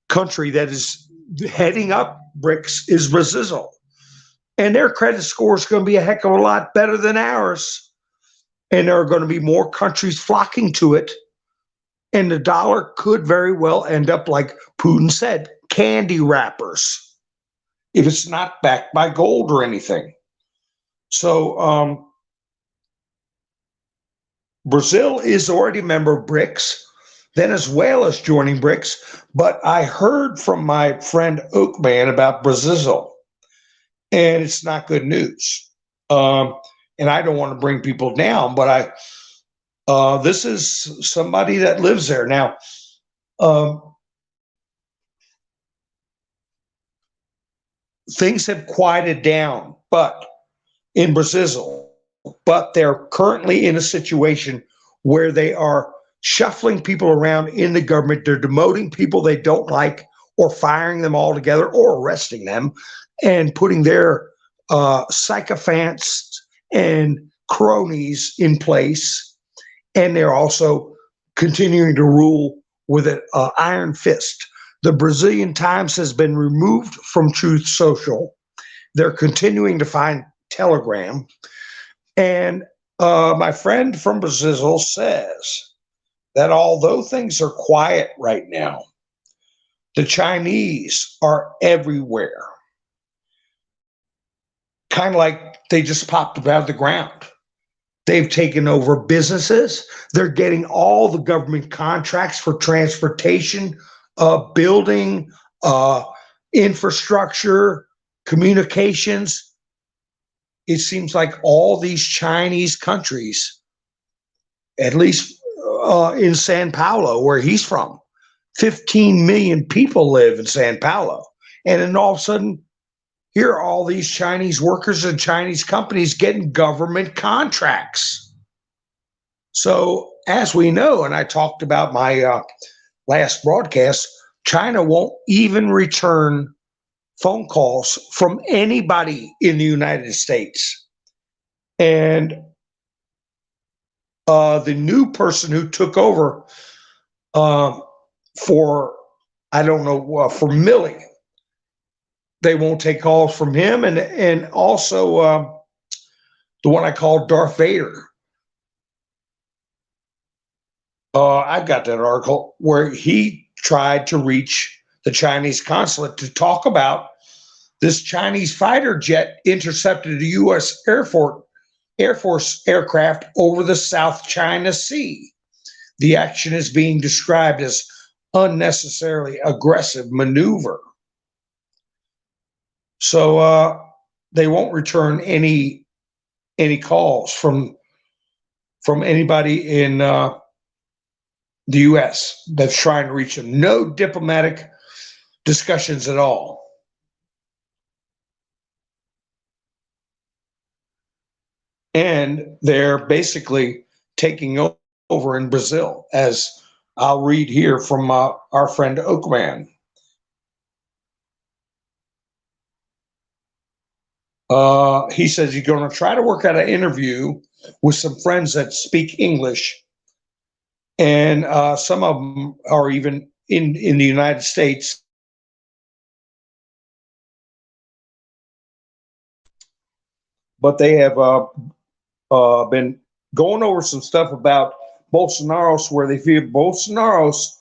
[SPEAKER 1] country that is heading up BRICS is Brazil. And their credit score is going to be a heck of a lot better than ours. And there are going to be more countries flocking to it. And the dollar could very well end up, like Putin said, candy wrappers, if it's not backed by gold or anything. So Brazil is already a member of BRICS. Venezuela is joining BRICS. But I heard from my friend Oakman about Brazil, and it's not good news. And I don't want to bring people down, but this is somebody that lives there. Now, things have quieted down, but in Brazil, but they're currently in a situation where they are shuffling people around in the government. They're demoting people they don't like, or firing them altogether, or arresting them, and putting their sycophants and cronies in place. And they're also continuing to rule with an iron fist. The Brazilian Times has been removed from Truth Social. They're continuing to find Telegram. And my friend from Brazil says that although things are quiet right now, the Chinese are everywhere. Kind of like they just popped up out of the ground. They've taken over businesses. They're getting all the government contracts for transportation, building, infrastructure, communications. it seems like all these Chinese countries, at least in San Paulo, where he's from, 15 million people live in San Paulo. And then all of a sudden, here are all these Chinese workers and Chinese companies getting government contracts. So, as we know, and I talked about my last broadcast, China won't even return phone calls from anybody in the United States. And the new person who took over for, I don't know, for Millie, they won't take calls from him. And also the one I called Darth Vader. I've got that article where he tried to reach the Chinese consulate to talk about this Chinese fighter jet intercepted a U.S. Air Force aircraft over the South China Sea. The action is being described as unnecessarily aggressive maneuver. So they won't return any calls from anybody in the U.S. that's trying to reach them. No diplomatic discussions at all. And they're basically taking over in Brazil, as I'll read here from our friend Oakman. He says he's going to try to work out an interview with some friends that speak English, and some of them are even in the United States. But they have been going over some stuff about Bolsonaro's, where they feel Bolsonaro's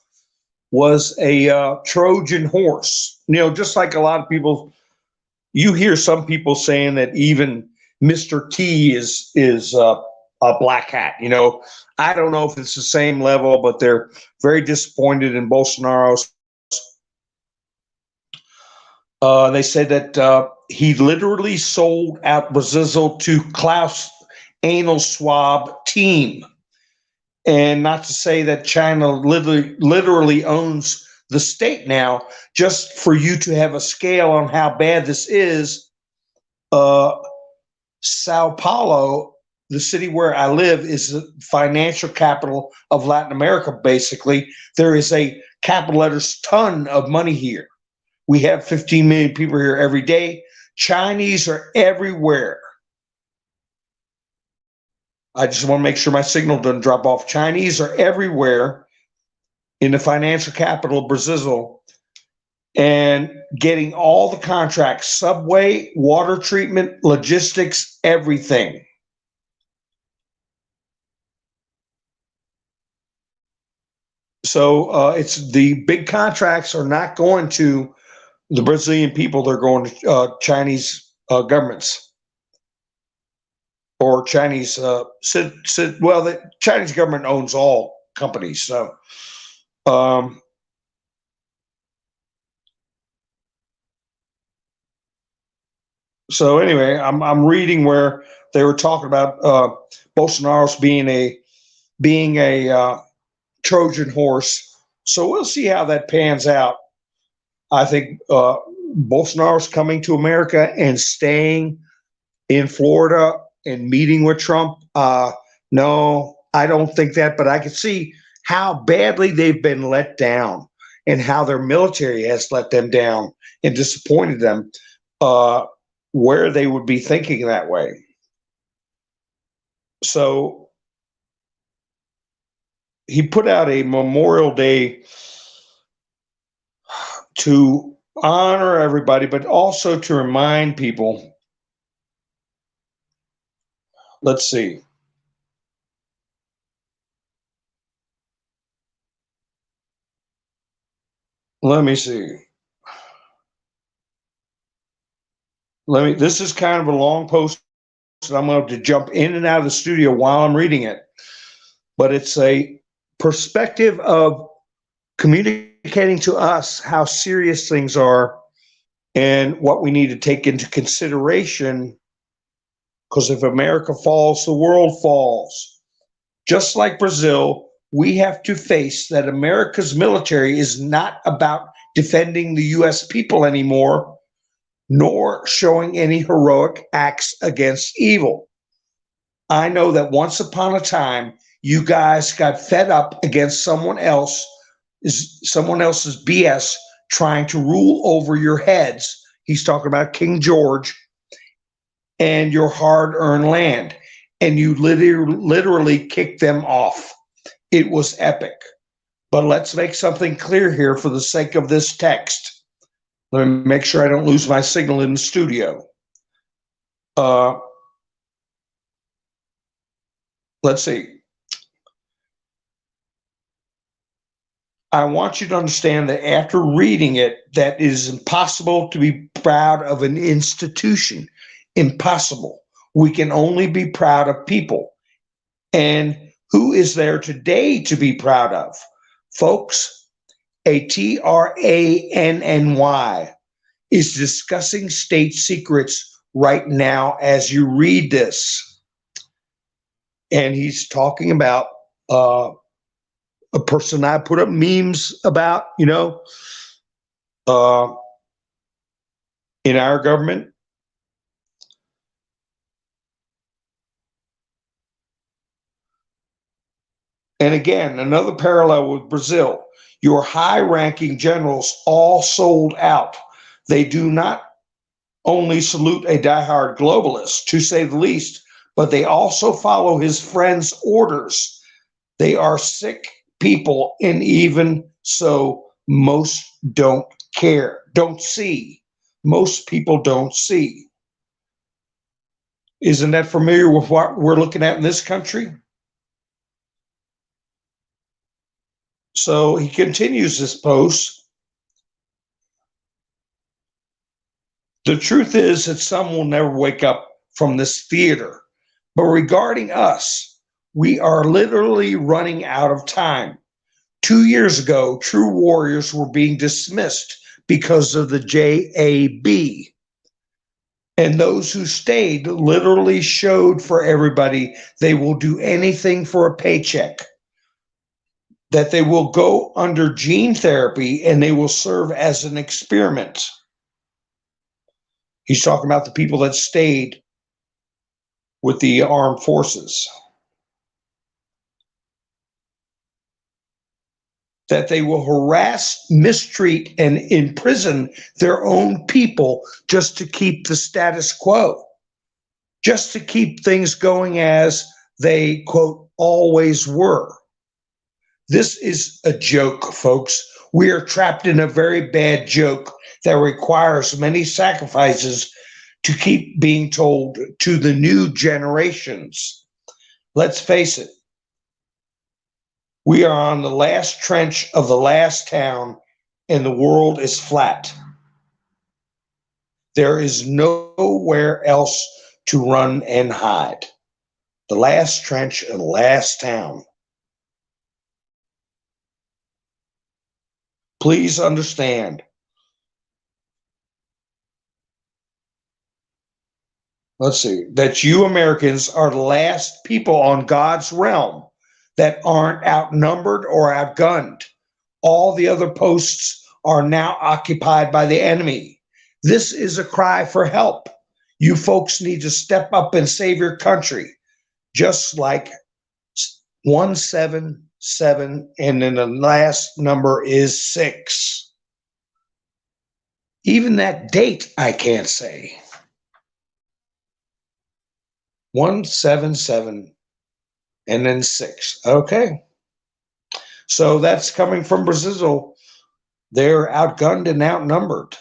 [SPEAKER 1] was a Trojan horse. You know, just like a lot of people, you hear some people saying that even Mr. T is a black hat. You know, I don't know if it's the same level, but they're very disappointed in Bolsonaro's. They said that he literally sold out Brazil to Klaus anal swab team. And not to say that China literally owns the state now, just for you to have a scale on how bad this is. Sao Paulo, the city where I live, is the financial capital of Latin America, basically. There is a capital letters ton of money here. We have 15 million people here every day. Chinese are everywhere. I just want to make sure my signal doesn't drop off. Chinese are everywhere in the financial capital of Brazil and getting all the contracts, subway, water treatment, logistics, everything. So it's the big contracts are not going to the Brazilian people, they're going to Chinese governments. Or Chinese, well, the Chinese government owns all companies. So, so anyway, I'm reading where they were talking about Bolsonaro's being a Trojan horse. So we'll see how that pans out. I think Bolsonaro's coming to America and staying in Florida and meeting with Trump. No, I don't think that, but I can see how badly they've been let down and how their military has let them down and disappointed them, where they would be thinking that way. So he put out a Memorial Day to honor everybody, but also to remind people. Let's see. Let me see. This is kind of a long post, and I'm going to jump in and out of the studio while I'm reading it. But it's a perspective of communicating to us how serious things are and what we need to take into consideration because if America falls, the world falls. Just like Brazil, we have to face that America's military is not about defending the U.S. people anymore, nor showing any heroic acts against evil. I know that once upon a time, you guys got fed up against someone else's BS trying to rule over your heads. He's talking about King George and your hard-earned land. And you literally kicked them off. It was epic. But let's make something clear here for the sake of this text. Let me make sure I don't lose my signal in the studio. Let's see. I want you to understand that after reading it, that it is impossible to be proud of an institution. Impossible. We can only be proud of people. And who is there today to be proud of? Folks, a TRANNY is discussing state secrets right now as you read this. And he's talking about a person I put up memes about, in our government. And again, another parallel with Brazil. Your high-ranking generals all sold out. They do not only salute a diehard globalist, to say the least, but they also follow his friends' orders. They are sick people, and even so, most don't care, don't see. Most people don't see. Isn't that familiar with what we're looking at in this country? So he continues this post. The truth is that some will never wake up from this theater. But regarding us, we are literally running out of time. 2 years ago, true warriors were being dismissed because of the JAB. And those who stayed literally showed for everybody they will do anything for a paycheck, that they will go under gene therapy and they will serve as an experiment. He's talking about the people that stayed with the armed forces. That they will harass, mistreat, and imprison their own people just to keep the status quo, just to keep things going as they, quote, always were. This is a joke, folks. We are trapped in a very bad joke that requires many sacrifices to keep being told to the new generations. Let's face it. We are on the last trench of the last town, and the world is flat. There is nowhere else to run and hide. The last trench and the last town. Please understand. Let's see, that you Americans are the last people on God's realm that aren't outnumbered or outgunned. All the other posts are now occupied by the enemy. This is a cry for help. You folks need to step up and save your country, just like 177, and then the last number is 6. Even that date, I can't say. 177 and then 6. Okay. So that's coming from Brazil. They're outgunned and outnumbered.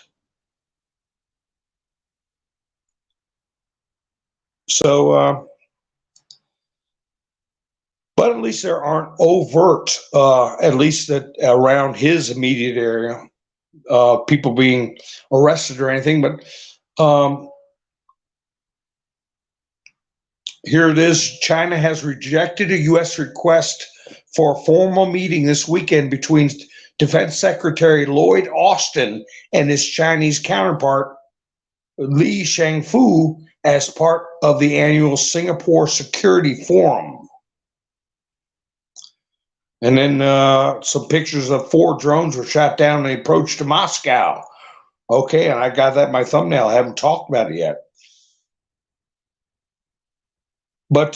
[SPEAKER 1] So, but at least there aren't overt, at least that around his immediate area, people being arrested or anything. But here it is. China has rejected a U.S. request for a formal meeting this weekend between Defense Secretary Lloyd Austin and his Chinese counterpart, Li Shangfu, as part of the annual Singapore Security Forum. And then some pictures of 4 drones were shot down in the approach to Moscow. Okay, and I got that in my thumbnail. I haven't talked about it yet. But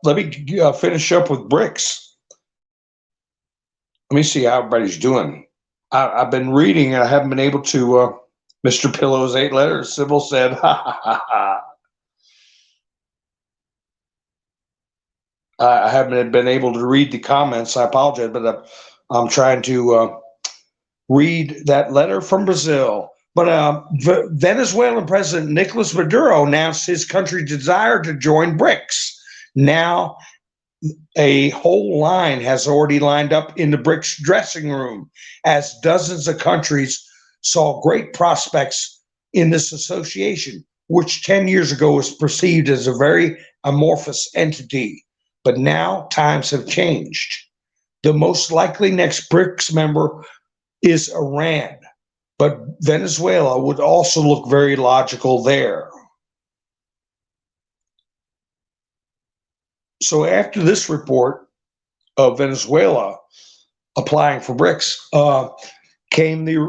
[SPEAKER 1] let me finish up with BRICS. Let me see how everybody's doing. I've been reading, and I haven't been able to. Mr. Pillow's 8 letters. Sybil said, ha ha ha ha. I haven't been able to read the comments. I apologize, but I'm trying to read that letter from Brazil. But Venezuelan President Nicolas Maduro announced his country's desire to join BRICS. Now, a whole line has already lined up in the BRICS dressing room, as dozens of countries saw great prospects in this association, which 10 years ago was perceived as a very amorphous entity. But now times have changed. The most likely next BRICS member is Iran, but Venezuela would also look very logical there. So after this report of Venezuela applying for BRICS,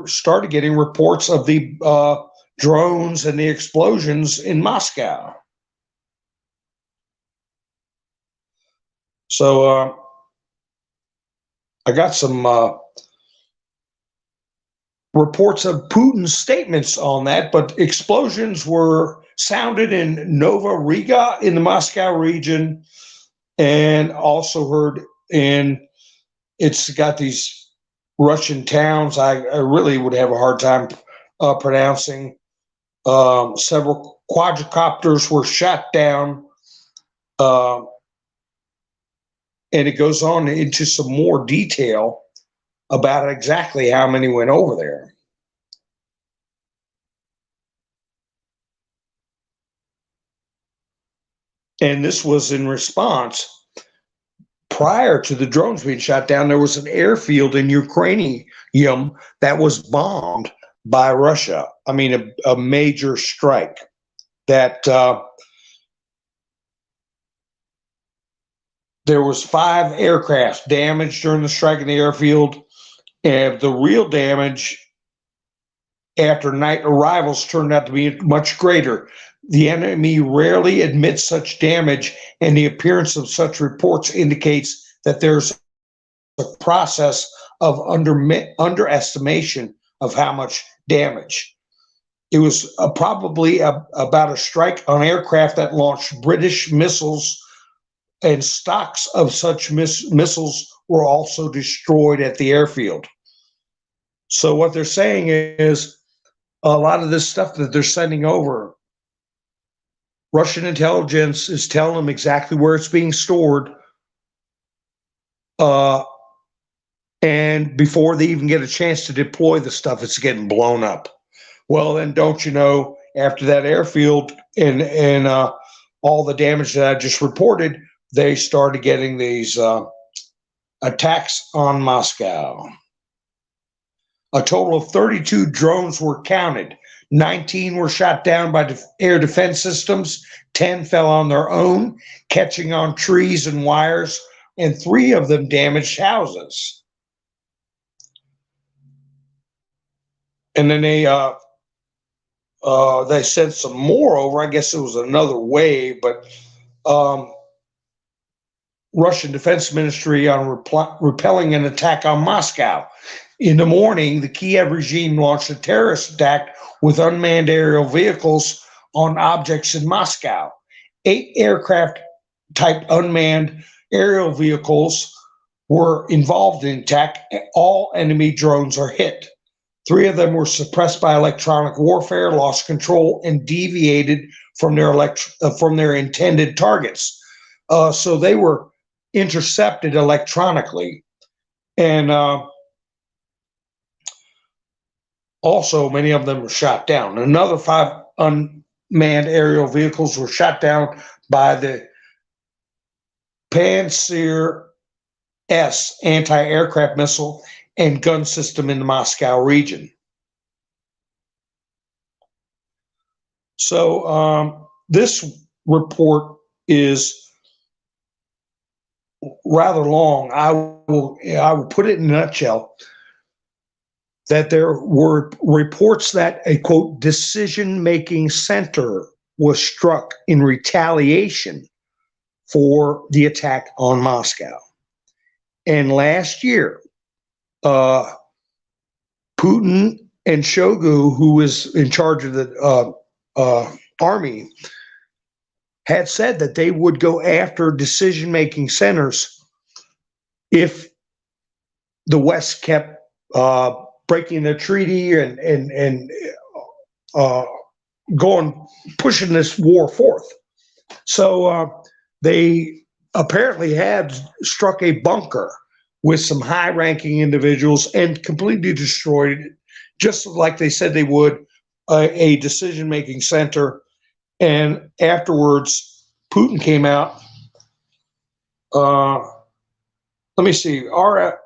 [SPEAKER 1] started getting reports of the drones and the explosions in Moscow. So I got some reports of Putin's statements on that, but explosions were sounded in Nova Riga in the Moscow region, and also heard in, it's got these Russian towns I really would have a hard time pronouncing. Several quadricopters were shot down, and it goes on into some more detail about exactly how many went over there. And this was in response. Prior to the drones being shot down, there was an airfield in Ukrainian that was bombed by Russia. I mean, a major strike that there was 5 aircraft damaged during the strike in the airfield. And the real damage after night arrivals turned out to be much greater. The enemy rarely admits such damage, and the appearance of such reports indicates that there's a process of underestimation of how much damage. It was probably about a strike on aircraft that launched British missiles, and stocks of such missiles were also destroyed at the airfield. So what they're saying is a lot of this stuff that they're sending over, Russian intelligence is telling them exactly where it's being stored. And before they even get a chance to deploy the stuff, it's getting blown up. Well, then don't you know, after that airfield and all the damage that I just reported, they started getting these attacks on Moscow. A total of 32 drones were counted. 19 were shot down by air defense systems. 10 fell on their own, catching on trees and wires, and 3 of them damaged houses. And then they sent some more over. I guess it was another wave, but Russian Defense Ministry on repelling an attack on Moscow. In the morning, the Kiev regime launched a terrorist attack with unmanned aerial vehicles on objects in Moscow. 8 aircraft-type unmanned aerial vehicles were involved in the attack. All enemy drones are hit. 3 of them were suppressed by electronic warfare, lost control, and deviated from their intended targets. So they were intercepted electronically. And also, many of them were shot down. Another 5 unmanned aerial vehicles were shot down by the Pantsir S anti-aircraft missile and gun system in the Moscow region. So this report is rather long. I will put it in a nutshell that there were reports that a quote decision-making center was struck in retaliation for the attack on Moscow. And last year, Putin and Shoigu, who was in charge of the army, had said that they would go after decision-making centers if the West kept breaking the treaty and pushing this war forth. So they apparently had struck a bunker with some high-ranking individuals and completely destroyed it, just like they said they would, a decision-making center. And afterwards, Putin came out. Let me see. Our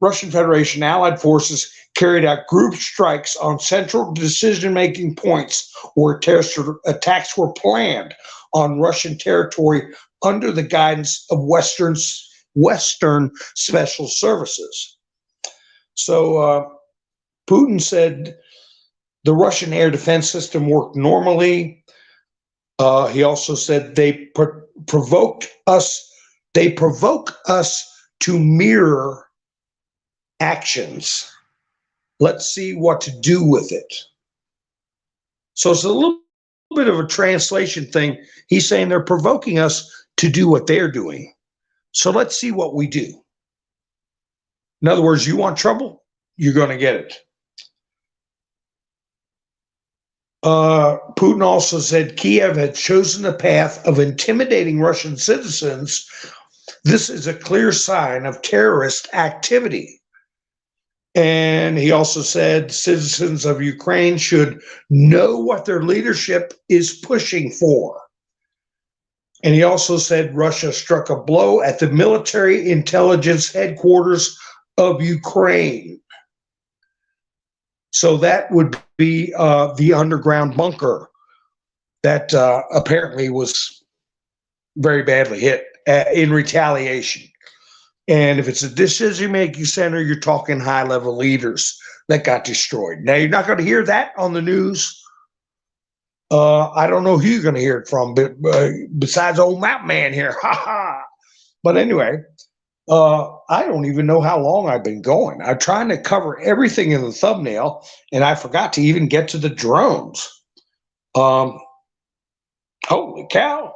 [SPEAKER 1] Russian Federation allied forces carried out group strikes on central decision-making points where terrorist attacks were planned on Russian territory under the guidance of Western special services. So Putin said the Russian air defense system worked normally. He also said they provoke us to mirror actions. Let's see what to do with it. So it's a little bit of a translation thing. He's saying they're provoking us to do what they're doing. So let's see what we do. In other words, you want trouble, you're going to get it. Putin also said Kiev had chosen the path of intimidating Russian citizens. This is a clear sign of terrorist activity. And he also said citizens of Ukraine should know what their leadership is pushing for. And he also said Russia struck a blow at the military intelligence headquarters of Ukraine. So that would be the underground bunker that apparently was very badly hit in retaliation. And if it's a decision-making center, you're talking high-level leaders that got destroyed. Now, you're not going to hear that on the news. I don't know who you're going to hear it from, but besides old Mountain Man here. But anyway, I don't even know how long I've been going. I'm trying to cover everything in the thumbnail, and I forgot to even get to the drones. Holy cow.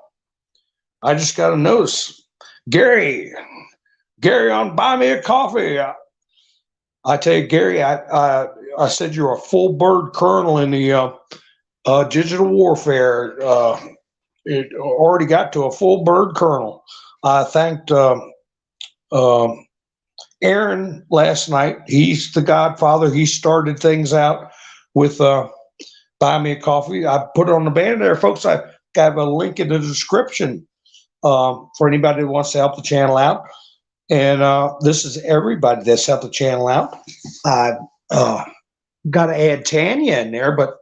[SPEAKER 1] I just got a notice. Gary on Buy Me a Coffee. I tell you, Gary, I said you're a full bird colonel in the digital warfare. It already got to a full bird colonel. I thanked Aaron last night. He's the godfather. He started things out with Buy Me a Coffee. I put it on the banner there, folks. I got a link in the description for anybody that wants to help the channel out. And this is everybody that's helped the channel out. I got to add Tanya in there, but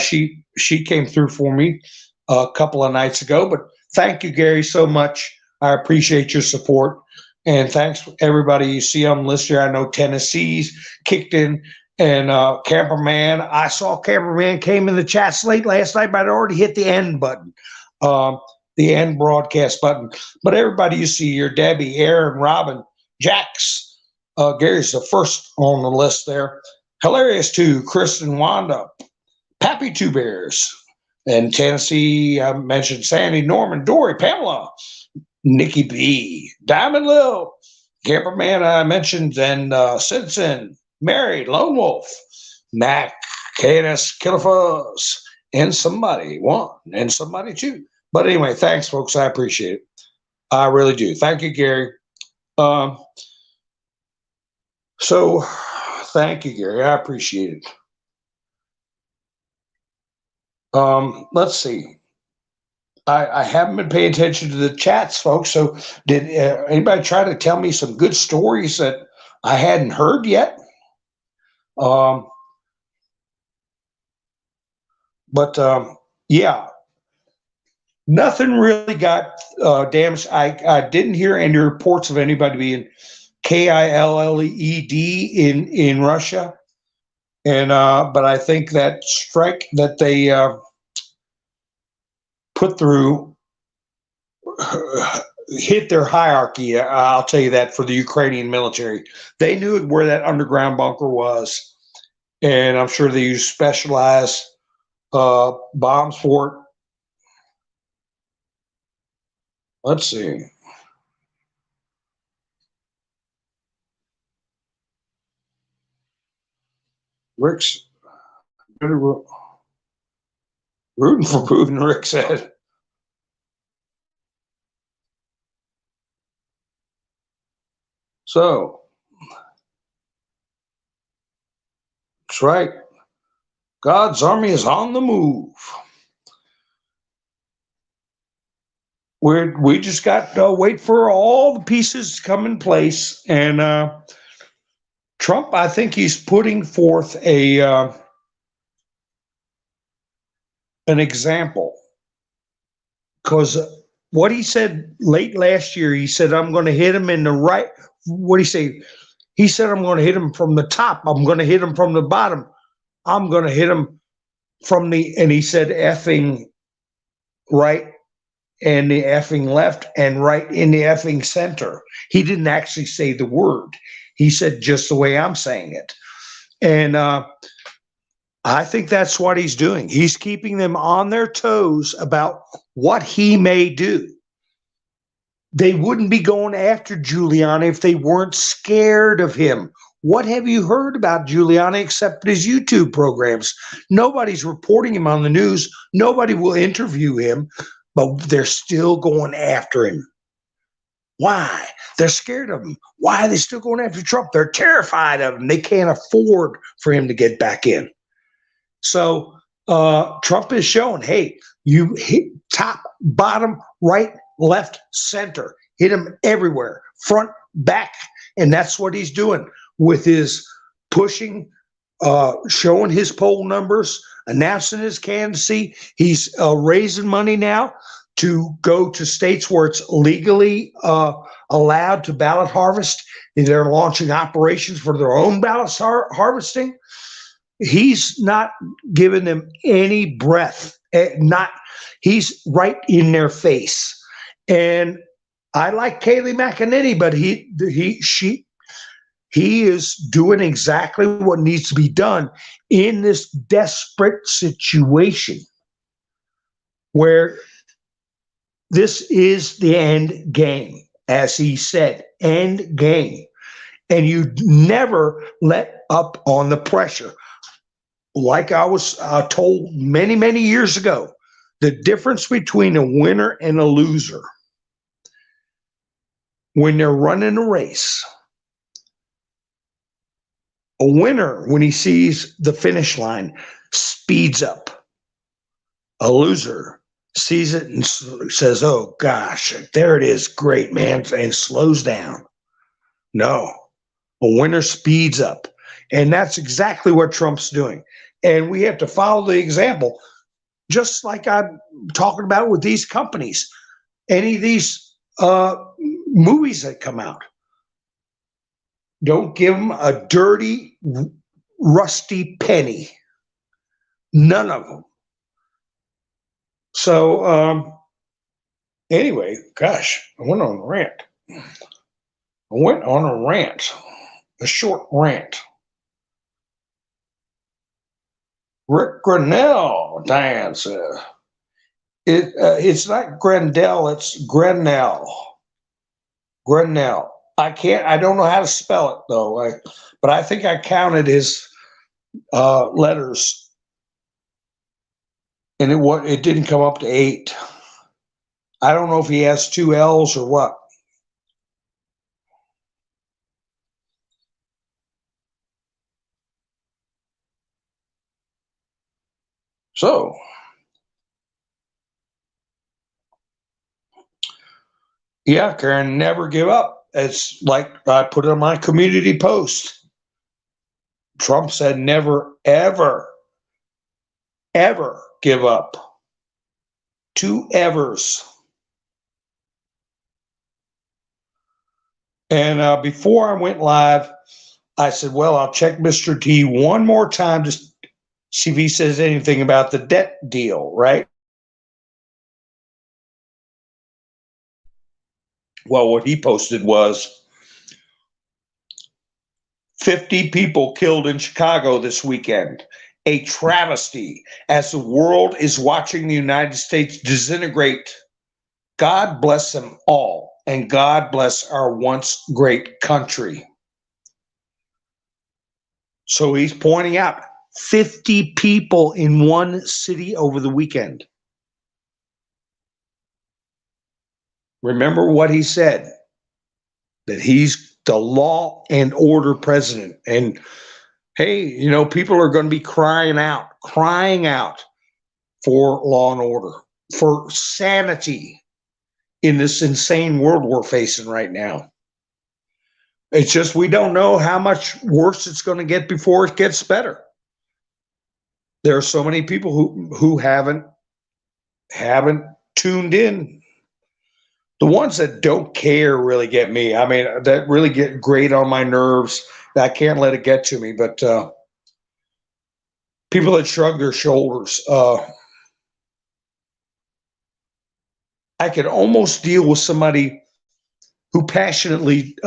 [SPEAKER 1] she came through for me a couple of nights ago. But thank you, Gary, so much. I appreciate your support. And thanks for everybody you see on the list here. I know Tennessee's kicked in, and Camperman. I saw Camperman came in the chat late last night, but I'd already hit the end button. The end broadcast button. But everybody you see here, Debbie, Aaron, Robin, Jax, Gary's the first on the list there. Hilarious too, Kristen, Wanda, Pappy Two Bears, and Tennessee, I mentioned Sandy, Norman, Dory, Pamela, Nikki B, Diamond Lil, Camperman I mentioned, and Citizen, Mary, Lone Wolf, Mac, KNS, Killer Fuzz, and somebody one, and somebody two. But anyway, thanks, folks. I appreciate it. I really do. Thank you, Gary. So thank you, Gary. I appreciate it. Let's see. I haven't been paying attention to the chats, folks. So did anybody try to tell me some good stories that I hadn't heard yet? Yeah. Nothing really got damaged. I didn't hear any reports of anybody being killed in Russia, and but I think that strike that they put through hit their hierarchy. I'll tell you that for the Ukrainian military, they knew where that underground bunker was, and I'm sure they used specialized bombs for it. Let's see. Rick's rooting for Putin, Rick said. So, that's right. God's army is on the move. We just got to wait for all the pieces to come in place. And Trump, I think he's putting forth an example, because what he said late last year, he said, I'm going to hit him in the right. What did he say? He said, I'm going to hit him from the top. I'm going to hit him from the bottom. I'm going to hit him from and he said effing right and the effing left and right in the effing center. He didn't actually say the word. He said just the way I'm saying it. And I think that's what he's doing. He's keeping them on their toes about what he may do. They wouldn't be going after Giuliani if they weren't scared of him. What have you heard about Giuliani except his YouTube programs? Nobody's reporting him on the news. Nobody will interview him, but they're still going after him. Why? They're scared of him. Why are they still going after Trump? They're terrified of him. They can't afford for him to get back in. So Trump is showing, hey, you hit top, bottom, right, left, center. Hit him everywhere, front, back. And that's what he's doing with his pushing, showing his poll numbers, announcing his candidacy. He's raising money now to go to states where it's legally allowed to ballot harvest. They're launching operations for their own ballot harvesting. He's not giving them any breath. He's right in their face. And I like Kayleigh McEnany, but he is doing exactly what needs to be done in this desperate situation where this is the end game, as he said, end game. And you never let up on the pressure. Like I was told many, many years ago, the difference between a winner and a loser when they're running a race. A winner, when he sees the finish line, speeds up. A loser sees it and says, oh, gosh, there it is. Great, man, and slows down. No, a winner speeds up. And that's exactly what Trump's doing. And we have to follow the example, just like I'm talking about with these companies. Any of these movies that come out, don't give them a dirty, rusty penny. None of them. So anyway, gosh, I went on a rant. A short rant. Rick Grinnell, Diane says. It's not Grendel, it's Grinnell. Grinnell. I don't know how to spell it though. But I think I counted his letters, and it didn't come up to 8. I don't know if he has 2 L's or what. So, yeah, Karen, never give up. It's like I put it on my community post. Trump said never, ever, ever give up. Two Evers. And before I went live, I said, well, I'll check Mr. T one more time to see if he says anything about the debt deal, right? Well, what he posted was 50 people killed in Chicago this weekend. A travesty as the world is watching the United States disintegrate. God bless them all, and God bless our once great country. So he's pointing out 50 people in one city over the weekend. Remember what he said, that he's the law and order president. And hey, you know, people are going to be crying out for law and order, for sanity in this insane world we're facing right now. It's just we don't know how much worse it's going to get before it gets better. There are so many people who haven't tuned in. The ones that don't care really get me. I mean, that really get great on my nerves. I can't let it get to me. But people that shrug their shoulders, I could almost deal with somebody who passionately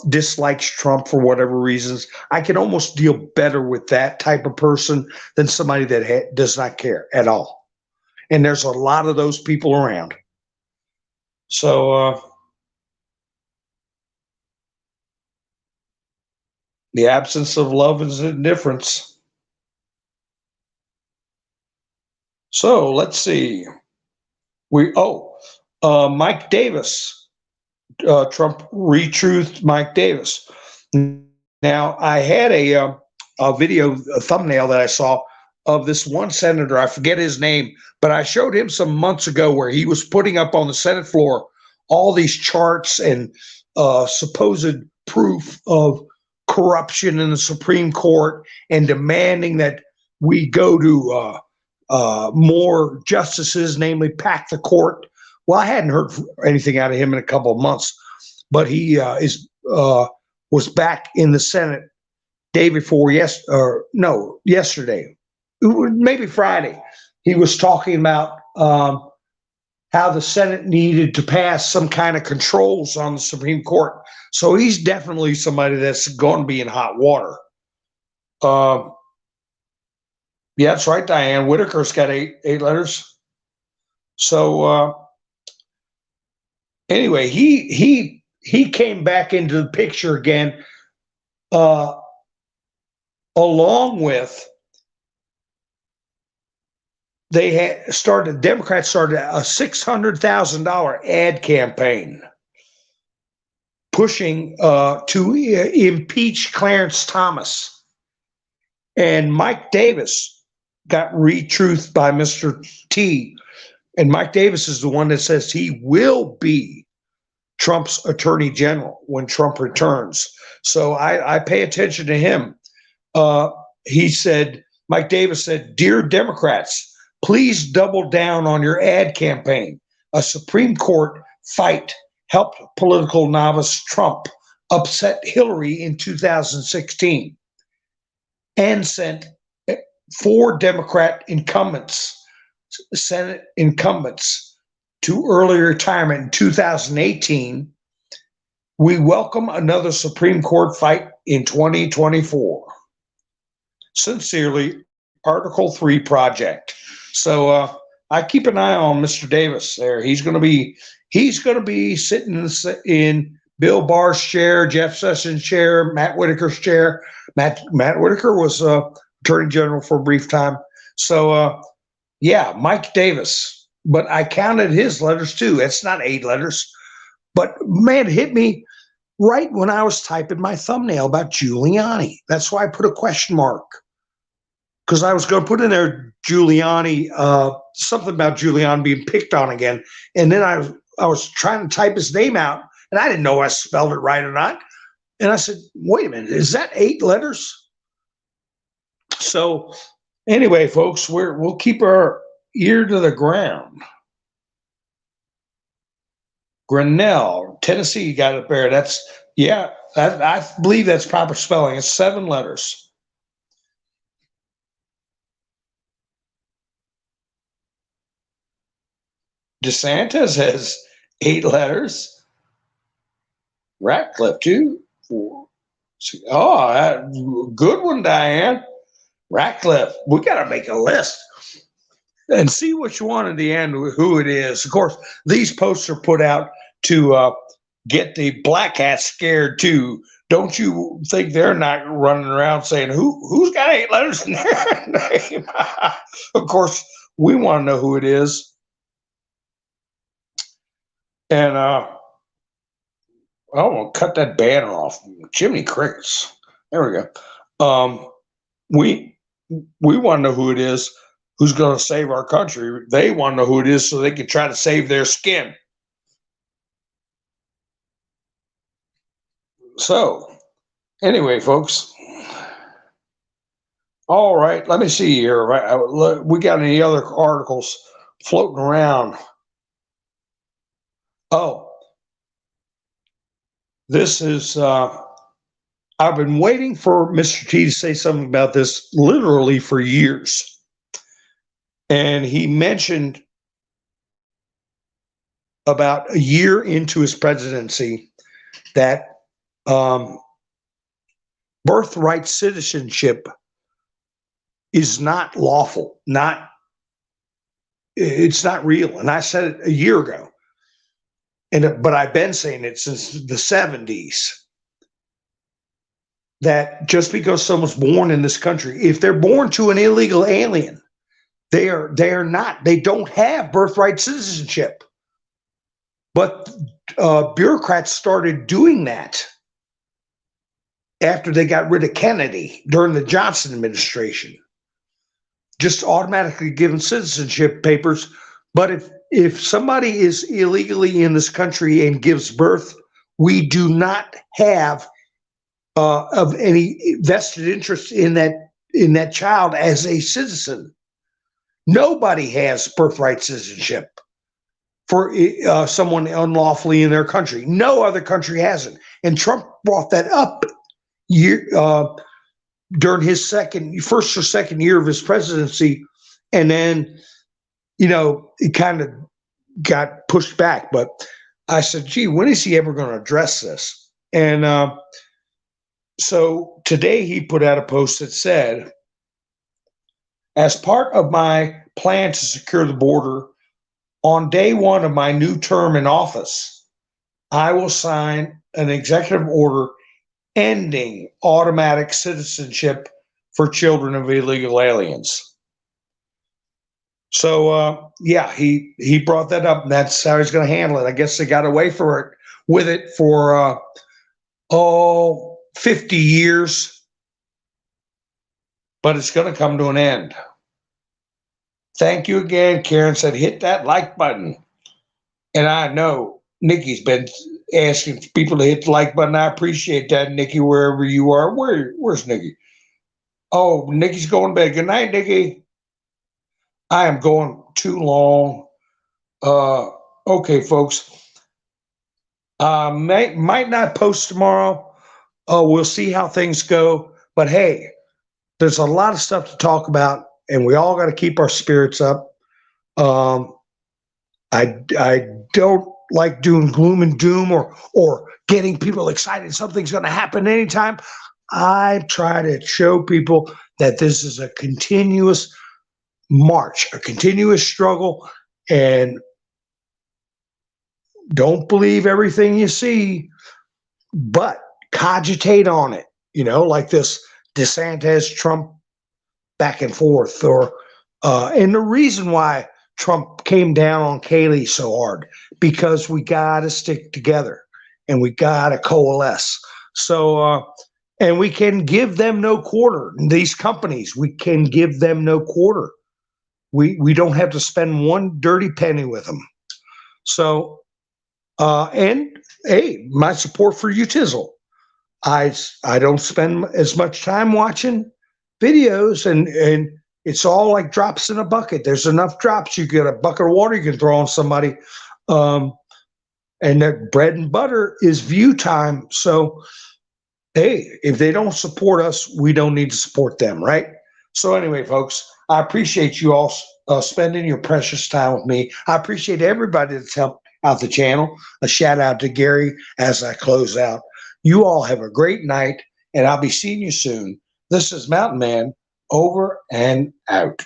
[SPEAKER 1] dislikes Trump for whatever reasons. I can almost deal better with that type of person than somebody that does not care at all. And there's a lot of those people around. So the absence of love is indifference. So let's see. Mike Davis. Trump retruthed Mike Davis. Now, I had a video, a thumbnail that I saw of this one senator. I forget his name, but I showed him some months ago where he was putting up on the Senate floor all these charts and supposed proof of corruption in the Supreme Court and demanding that we go to more justices, namely pack the court. Well, I hadn't heard anything out of him in a couple of months, but he was back in the Senate day before yesterday, maybe Friday. He was talking about how the Senate needed to pass some kind of controls on the Supreme Court. So he's definitely somebody that's going to be in hot water. Yeah, that's right, Diane. Whitaker's got eight letters. So anyway, he came back into the picture again, along with Democrats started a $600,000 ad campaign pushing to impeach Clarence Thomas. And Mike Davis got retruthed by Mr. T. And Mike Davis is the one that says he will be Trump's attorney general when Trump returns. So I pay attention to him. Mike Davis said, "Dear Democrats, please double down on your ad campaign. A Supreme Court fight helped political novice Trump upset Hillary in 2016 and sent 4 Democrat incumbents, Senate incumbents, to early retirement in 2018. We welcome another Supreme Court fight in 2024. Sincerely, Article 3 Project." So I keep an eye on Mr. Davis there. He's going to be sitting in Bill Barr's chair, Jeff Sessions' chair, Matt Whitaker's chair. Matt Whitaker was Attorney General for a brief time. So yeah, Mike Davis. But I counted his letters too. It's not 8 letters. But man, it hit me right when I was typing my thumbnail about Giuliani. That's why I put a question mark. Because I was going to put in there Giuliani, something about Giuliani being picked on again. And then I was trying to type his name out, and I didn't know I spelled it right or not. And I said, wait a minute, is that 8 letters? So anyway, folks, we'll keep our ear to the ground. Grinnell, Tennessee, you got it there. That's, yeah, I believe that's proper spelling. It's 7 letters. DeSantis has 8 letters. Ratcliffe, 2, 4. Oh, good one, Diane. Ratcliffe. We got to make a list and see which one in the end, who it is. Of course, these posts are put out to get the black hats scared too. Don't you think they're not running around saying who's got 8 letters in their name? Of course, we want to know who it is. And we'll cut that banner off. Jiminy Crickets. There we go. We want to know who it is who's going to save our country. They want to know who it is so they can try to save their skin. So, anyway, folks. All right, let me see here. We got any other articles floating around? Oh, this is, I've been waiting for Mr. T to say something about this literally for years. And he mentioned about a year into his presidency that birthright citizenship is not lawful, it's not real. And I said it a year ago. But I've been saying it since the 70s, that just because someone's born in this country, if they're born to an illegal alien, they don't have birthright citizenship. But bureaucrats started doing that after they got rid of Kennedy during the Johnson administration, just automatically given citizenship papers. But if somebody is illegally in this country and gives birth, we do not have of any vested interest in that child as a citizen. Nobody has birthright citizenship for someone unlawfully in their country. No other country has it. And Trump brought that up during his first or second year of his presidency, and then it kind of got pushed back. But I said, gee, when is he ever going to address this? And so today he put out a post that said, as part of my plan to secure the border, on day 1 of my new term in office, I will sign an executive order ending automatic citizenship for children of illegal aliens. So, he brought that up, and that's how he's going to handle it. I guess they got away with it for 50 years, but it's going to come to an end. Thank you again. Karen said, hit that like button. And I know Nikki's been asking people to hit the like button. I appreciate that, Nikki, wherever you are. Where's Nikki? Oh, Nikki's going to bed. Good night, Nikki. I am going too long. Okay, folks. Might not post tomorrow. We'll see how things go. But hey, there's a lot of stuff to talk about, and we all got to keep our spirits up. I don't like doing gloom and doom or getting people excited something's going to happen anytime. I try to show people that this is a continuous march, a continuous struggle, and don't believe everything you see, but cogitate on it, like this DeSantis, Trump back and forth, and the reason why Trump came down on Kayleigh so hard, because we got to stick together and we got to coalesce. So, and we can give them no quarter. These companies, we can give them no quarter. We don't have to spend one dirty penny with them. So, and hey, my support for you, Tizzle. I don't spend as much time watching videos, and it's all like drops in a bucket. There's enough drops. You get a bucket of water you can throw on somebody. and that bread and butter is view time. So, hey, if they don't support us, we don't need to support them, right? So, anyway, folks, I appreciate you all spending your precious time with me. I appreciate everybody that's helped out the channel. A shout out to Gary as I close out. You all have a great night, and I'll be seeing you soon. This is Mountain Man, over and out.